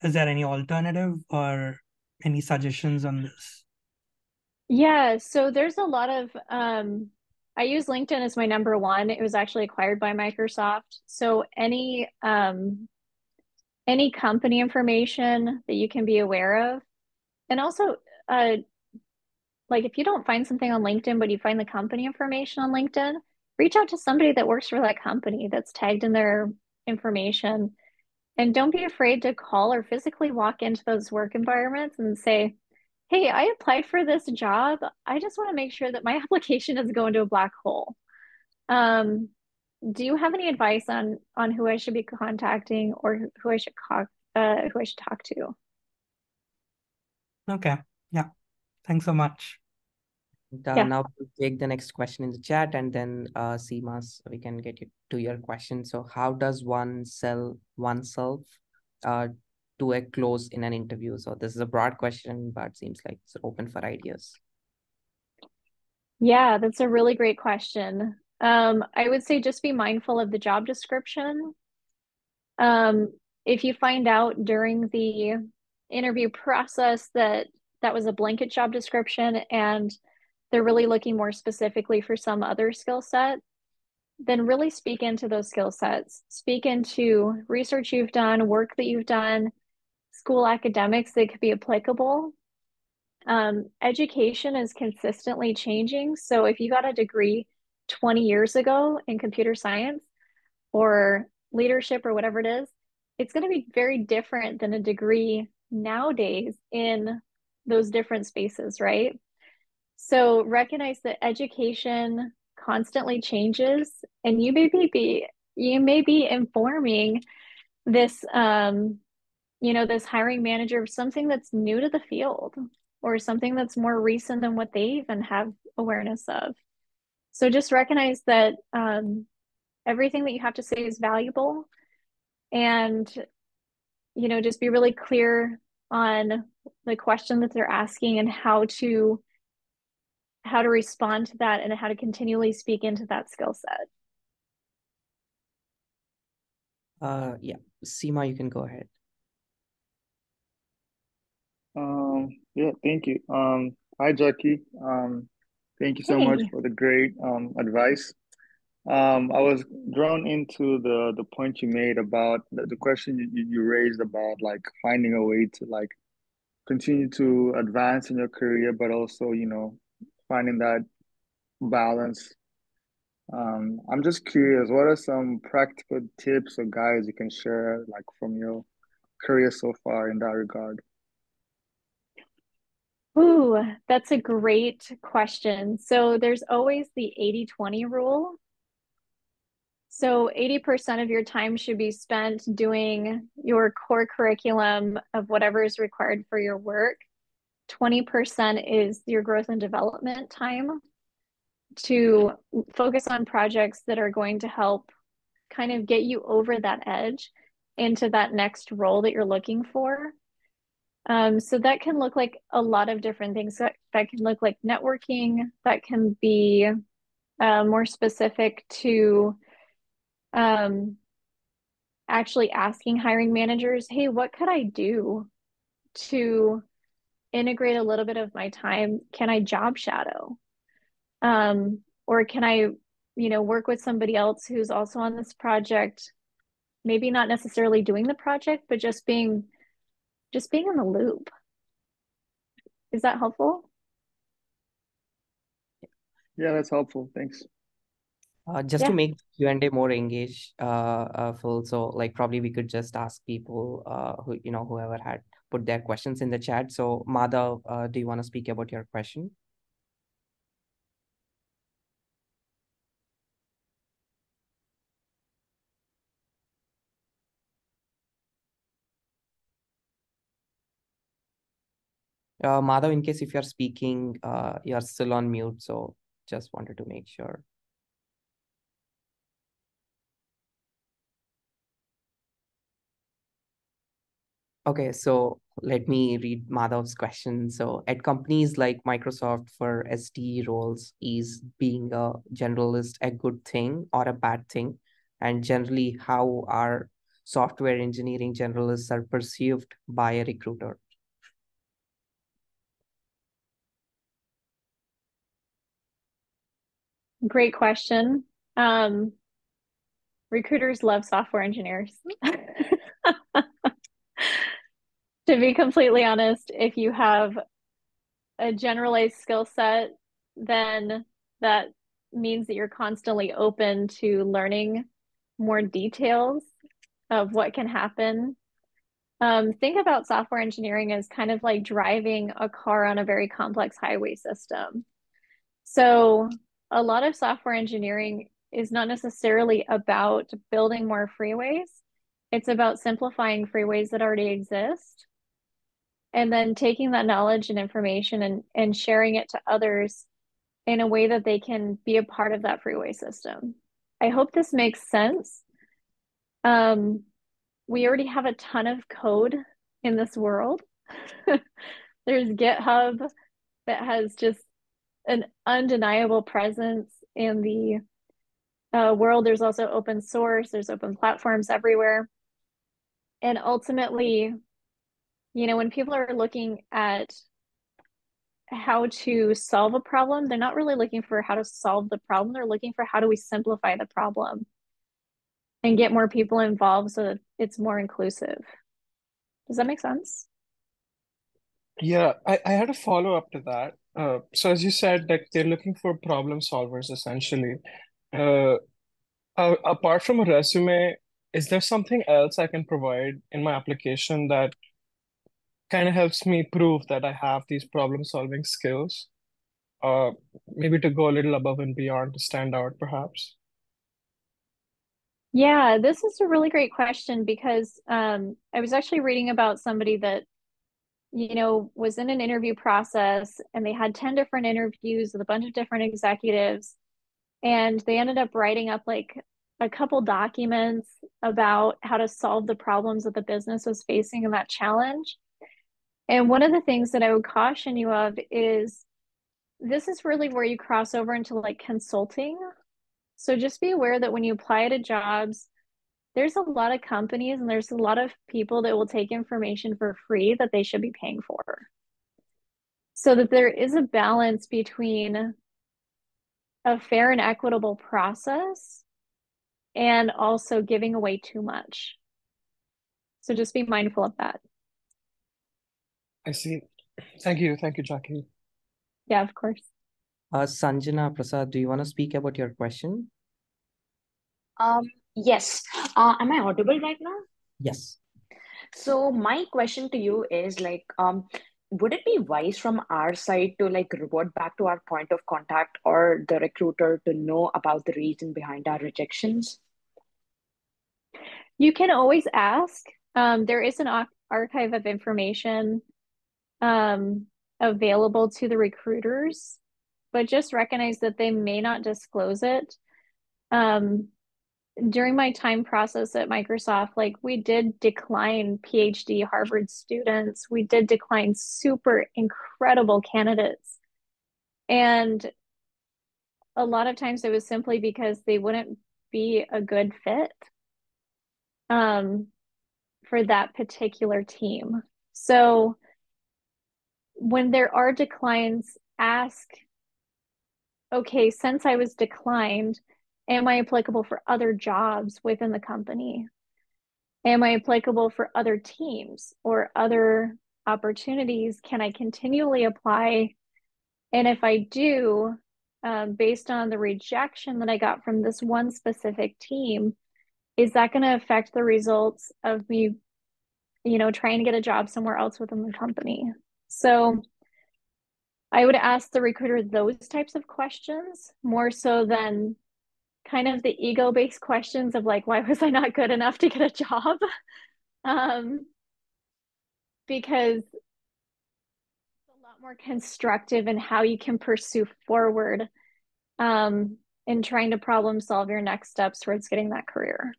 Speaker 5: is there any alternative or any suggestions on this?
Speaker 3: Yeah, so there's a lot of I use LinkedIn as my number one. It was actually acquired by Microsoft. So any company information that you can be aware of. And also like if you don't find something on LinkedIn, but you find the company information on LinkedIn, reach out to somebody that works for that company that's tagged in their information. And don't be afraid to call or physically walk into those work environments and say, hey, I applied for this job. I just want to make sure that my application doesn't go into a black hole. Um, do you have any advice on who I should be contacting or who I should talk to?
Speaker 5: Okay. Yeah. Thanks so much.
Speaker 3: Yeah.
Speaker 1: Now we'll take the next question in the chat, and then Seamus, we can get you to your question. So how does one sell oneself to a close in an interview? So this is a broad question, but seems like it's open for ideas.
Speaker 3: Yeah, that's a really great question. I would say just be mindful of the job description. If you find out during the interview process that that was a blanket job description and they're really looking more specifically for some other skill set, then really speak into those skill sets. Speak into research you've done, work that you've done, school academics that could be applicable. Education is consistently changing. So if you got a degree 20 years ago in computer science or leadership or whatever it is, it's going to be very different than a degree nowadays in those different spaces, right? So recognize that education constantly changes, and you may be informing this this hiring manager of something that's new to the field or something that's more recent than what they even have awareness of. So just recognize that everything that you have to say is valuable, and just be really clear on the question that they're asking and how to respond to that and how to continually speak into that skill set.
Speaker 1: Yeah, Seema, you can go ahead.
Speaker 6: Yeah, thank you. Hi, Jackie. Thank you so much
Speaker 3: Hey.
Speaker 6: for the great advice. I was drawn into the point you made about the question you raised about like finding a way to like continue to advance in your career, but also, finding that balance I'm just curious, what are some practical tips or guides you can share, like from your career so far in that regard?
Speaker 3: Ooh, that's a great question. So there's always the 80-20 rule. So 80% of your time should be spent doing your core curriculum of whatever is required for your work. 20% is your growth and development time to focus on projects that are going to help kind of get you over that edge into that next role that you're looking for. So that can look like a lot of different things. That can look like networking, that can be more specific to actually asking hiring managers, hey, what could I do to integrate a little bit of my time? Can I job shadow? Or can I, work with somebody else who's also on this project, maybe not necessarily doing the project, but just being in the loop. Is that helpful?
Speaker 6: Yeah, that's helpful. Thanks.
Speaker 1: Just to
Speaker 3: Yeah.
Speaker 1: make Q&A more engaged, Phil, so like probably we could just ask people whoever had put their questions in the chat. So Madhav, do you want to speak about your question? Madhav, in case if you're speaking, you're still on mute, so just wanted to make sure. Okay, so let me read Madhav's question. So at companies like Microsoft for SD roles, is being a generalist a good thing or a bad thing? And generally, how are software engineering generalists are perceived by a recruiter?
Speaker 3: Great question. Recruiters love software engineers. To be completely honest, if you have a generalized skill set, then that means that you're constantly open to learning more details of what can happen. Think about software engineering as kind of like driving a car on a very complex highway system. So a lot of software engineering is not necessarily about building more freeways. It's about simplifying freeways that already exist and then taking that knowledge and information and sharing it to others in a way that they can be a part of that freeway system. I hope this makes sense. We already have a ton of code in this world. There's GitHub that has just an undeniable presence in the world. There's also open source, there's open platforms everywhere. And ultimately, when people are looking at how to solve a problem, they're not really looking for how to solve the problem. They're looking for how do we simplify the problem and get more people involved so that it's more inclusive. Does that make sense?
Speaker 7: Yeah, I had a follow-up to that. So as you said, like they're looking for problem solvers essentially. Uh, apart from a resume, is there something else I can provide in my application that kind of helps me prove that I have these problem-solving skills? Uh, maybe to go a little above and beyond to stand out, perhaps?
Speaker 3: Yeah, this is a really great question because I was actually reading about somebody that was in an interview process and they had 10 different interviews with a bunch of different executives. And they ended up writing up like a couple documents about how to solve the problems that the business was facing in that challenge. And one of the things that I would caution you of is this is really where you cross over into like consulting. So just be aware that when you apply to jobs, there's a lot of companies and there's a lot of people that will take information for free that they should be paying for. So that there is a balance between a fair and equitable process and also giving away too much. So just be mindful of that.
Speaker 7: I see. Thank you. Thank you, Jackie.
Speaker 3: Yeah, of course.
Speaker 1: Sanjana Prasad, do you want to speak about your question?
Speaker 8: Yes. Am I audible right now?
Speaker 1: Yes.
Speaker 8: So my question to you is like, would it be wise from our side to like revert back to our point of contact or the recruiter to know about the reason behind our rejections?
Speaker 3: You can always ask. There is an archive of information um, available to the recruiters, but just recognize that they may not disclose it. During my time process at Microsoft, like we did decline PhD Harvard students, we did decline super incredible candidates. And a lot of times it was simply because they wouldn't be a good fit um, for that particular team. So when there are declines, ask, okay, since I was declined, am I applicable for other jobs within the company? Am I applicable for other teams or other opportunities? Can I continually apply? And if I do, based on the rejection that I got from this one specific team, is that going to affect the results of me, trying to get a job somewhere else within the company? So I would ask the recruiter those types of questions more so than kind of the ego-based questions of like, why was I not good enough to get a job? Um, because it's a lot more constructive in how you can pursue forward in trying to problem solve your next steps towards getting that career.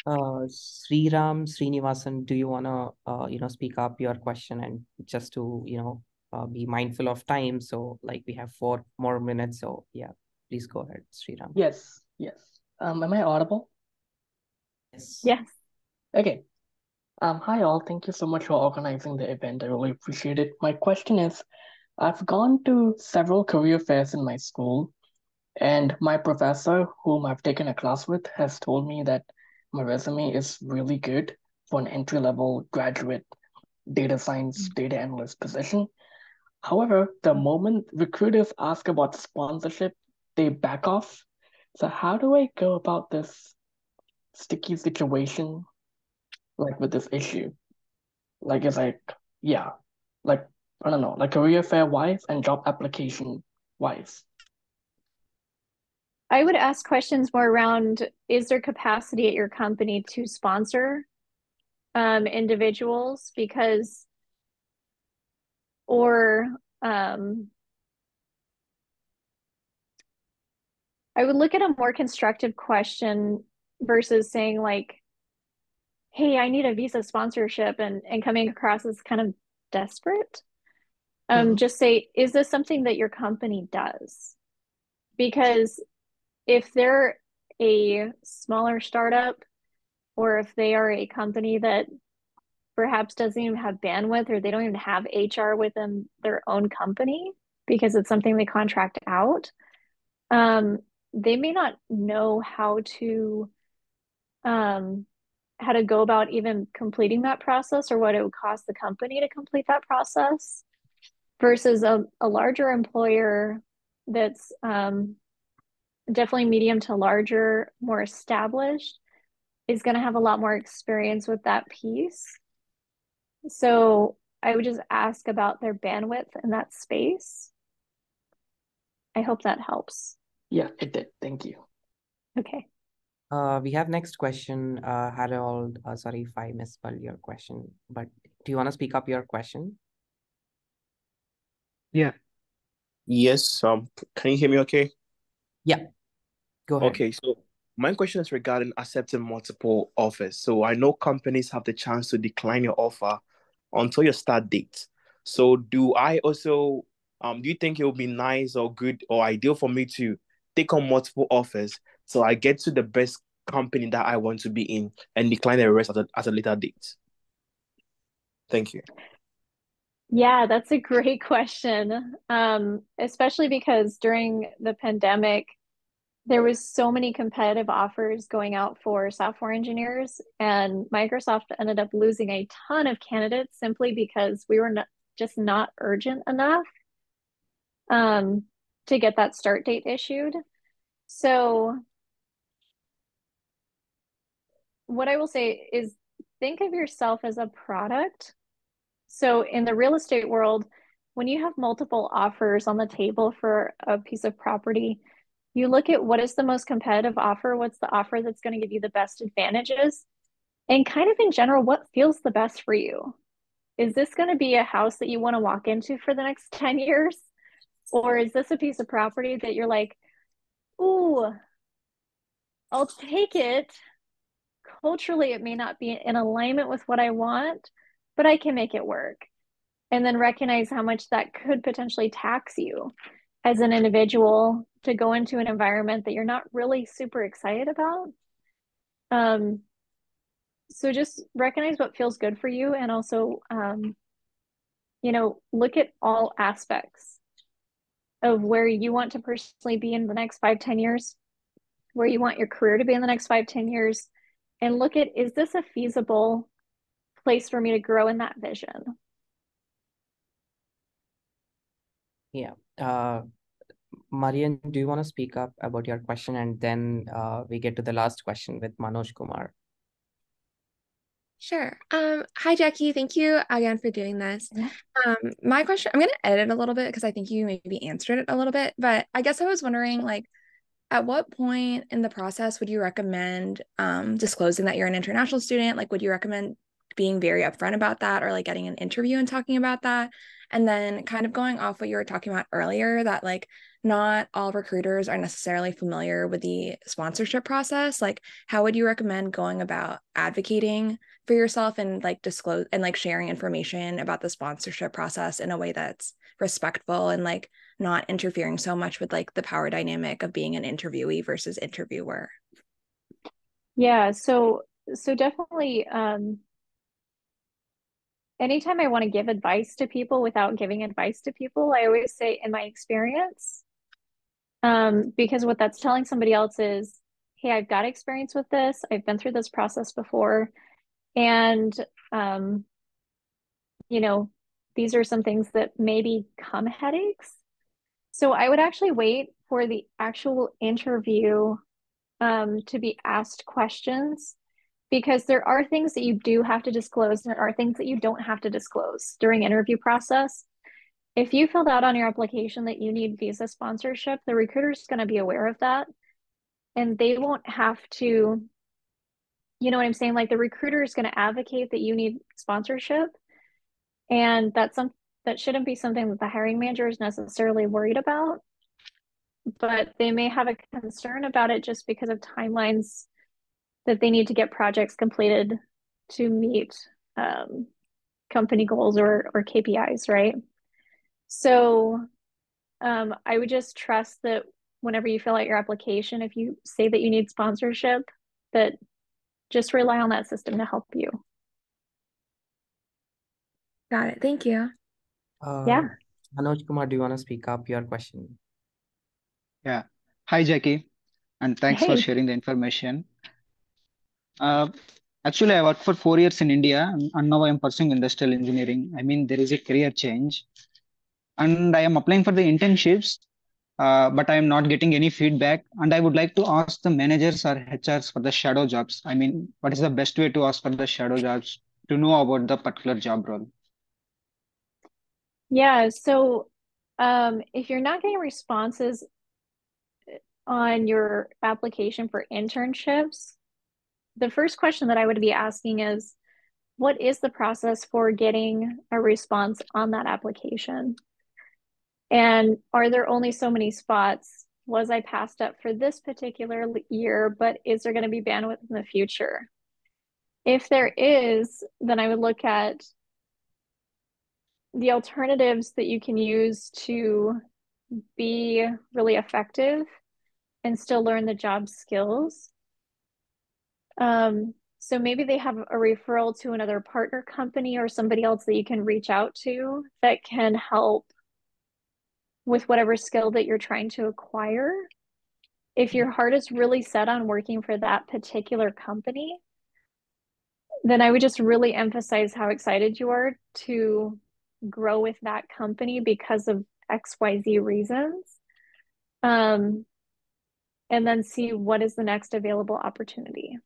Speaker 1: Srinivasan, do you wanna speak up your question, and just to be mindful of time, so like we have 4 more minutes, so yeah, please go ahead, Sriram.
Speaker 9: Yes. Am I audible?
Speaker 1: Yes.
Speaker 3: Yes.
Speaker 9: Okay. Hi all. Thank you so much for organizing the event. I really appreciate it. My question is, I've gone to several career fairs in my school, and my professor, whom I've taken a class with, has told me that my resume is really good for an entry-level graduate data science, data analyst position. However, the moment recruiters ask about sponsorship, they back off. So how do I go about this sticky situation, like with this issue? Like it's like, yeah, like I don't know, like career fair wise and job application wise.
Speaker 3: I would ask questions more around, is there capacity at your company to sponsor individuals? Because, or I would look at a more constructive question versus saying like, hey, I need a visa sponsorship and coming across as kind of desperate. Just say, is this something that your company does? Because if they're a smaller startup, or if they are a company that perhaps doesn't even have bandwidth, or they don't even have HR within their own company because it's something they contract out, they may not know um, how to go about even completing that process or what it would cost the company to complete that process versus a larger employer that's definitely medium to larger, more established, is going to have a lot more experience with that piece. So I would just ask about their bandwidth in that space. I hope that helps.
Speaker 9: Yeah, it did. Thank you.
Speaker 3: Okay.
Speaker 1: We have next question, Harold. Sorry if I misspelled your question, but do you want to speak up your question?
Speaker 10: Yeah. Yes. Can you hear me okay?
Speaker 1: Yeah, go ahead.
Speaker 10: Okay, so my question is regarding accepting multiple offers. So I know companies have the chance to decline your offer until your start date. So do you think it would be nice or good or ideal for me to take on multiple offers so I get to the best company that I want to be in and decline the rest at a later date? Thank you.
Speaker 3: Yeah, that's a great question. Especially because during the pandemic, there was so many competitive offers going out for software engineers, and Microsoft ended up losing a ton of candidates simply because we were just not urgent enough to get that start date issued. So what I will say is think of yourself as a product. So in the real estate world, when you have multiple offers on the table for a piece of property, you look at what is the most competitive offer, what's the offer that's going to give you the best advantages, and kind of in general, what feels the best for you. Is this going to be a house that you want to walk into for the next 10 years? Or is this a piece of property that you're like, ooh, I'll take it. Culturally, it may not be in alignment with what I want, but I can make it work. And then recognize how much that could potentially tax you as an individual to go into an environment that you're not really super excited about. So just recognize what feels good for you, and also, look at all aspects of where you want to personally be in the next 5, 10 years, where you want your career to be in the next 5, 10 years, and look at, is this a feasible place for me to grow in that vision?
Speaker 1: Yeah. Marian, do you want to speak up about your question, and then we get to the last question with Manoj Kumar?
Speaker 11: Sure. Hi, Jackie. Thank you again for doing this.
Speaker 3: Yeah.
Speaker 11: My question, I'm going to edit a little bit because I think you maybe answered it a little bit, but I guess I was wondering, like, at what point in the process would you recommend disclosing that you're an international student? Like, would you recommend being very upfront about that, or like getting an interview and talking about that? And then kind of going off what you were talking about earlier, that like not all recruiters are necessarily familiar with the sponsorship process. Like, how would you recommend going about advocating for yourself and like disclose and like sharing information about the sponsorship process in a way that's respectful and like not interfering so much with like the power dynamic of being an interviewee versus interviewer?
Speaker 3: Yeah, so definitely, anytime I want to give advice to people without giving advice to people, I always say in my experience, because what that's telling somebody else is, hey, I've got experience with this, I've been through this process before, and um, these are some things that maybe come headaches. So I would actually wait for the actual interview to be asked questions, because there are things that you do have to disclose, and there are things that you don't have to disclose during interview process. If you filled out on your application that you need visa sponsorship, the recruiter is going to be aware of that, and they won't have to, you know what I'm saying? Like, the recruiter is going to advocate that you need sponsorship, and that shouldn't be something that the hiring manager is necessarily worried about, but they may have a concern about it just because of timelines that they need to get projects completed to meet company goals or KPIs, right? So I would just trust that whenever you fill out your application, if you say that you need sponsorship, that just rely on that system to help you.
Speaker 11: Got it. Thank you.
Speaker 3: Yeah.
Speaker 1: Manoj Kumar, do you want to speak up your question?
Speaker 12: Yeah. Hi, Jackie, and thanks for
Speaker 3: Hey.
Speaker 12: sharing the information. Actually, I worked for 4 years in India, and now I am pursuing industrial engineering. I mean, there is a career change, and I am applying for the internships, but I am not getting any feedback. And I would like to ask the managers or HRs for the shadow jobs. I mean, what is the best way to ask for the shadow jobs to know about the particular job role?
Speaker 3: Yeah. So if you're not getting responses on your application for internships, the first question that I would be asking is, what is the process for getting a response on that application? And are there only so many spots? Was I passed up for this particular year, but is there going to be bandwidth in the future? If there is, then I would look at the alternatives that you can use to be really effective and still learn the job skills. So maybe they have a referral to another partner company or somebody else that you can reach out to that can help with whatever skill that you're trying to acquire. If your heart is really set on working for that particular company, then I would just really emphasize how excited you are to grow with that company because of XYZ reasons. and then see what is the next available opportunity.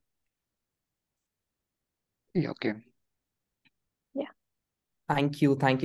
Speaker 12: Yeah, okay.
Speaker 3: Yeah.
Speaker 1: Thank you. Thank you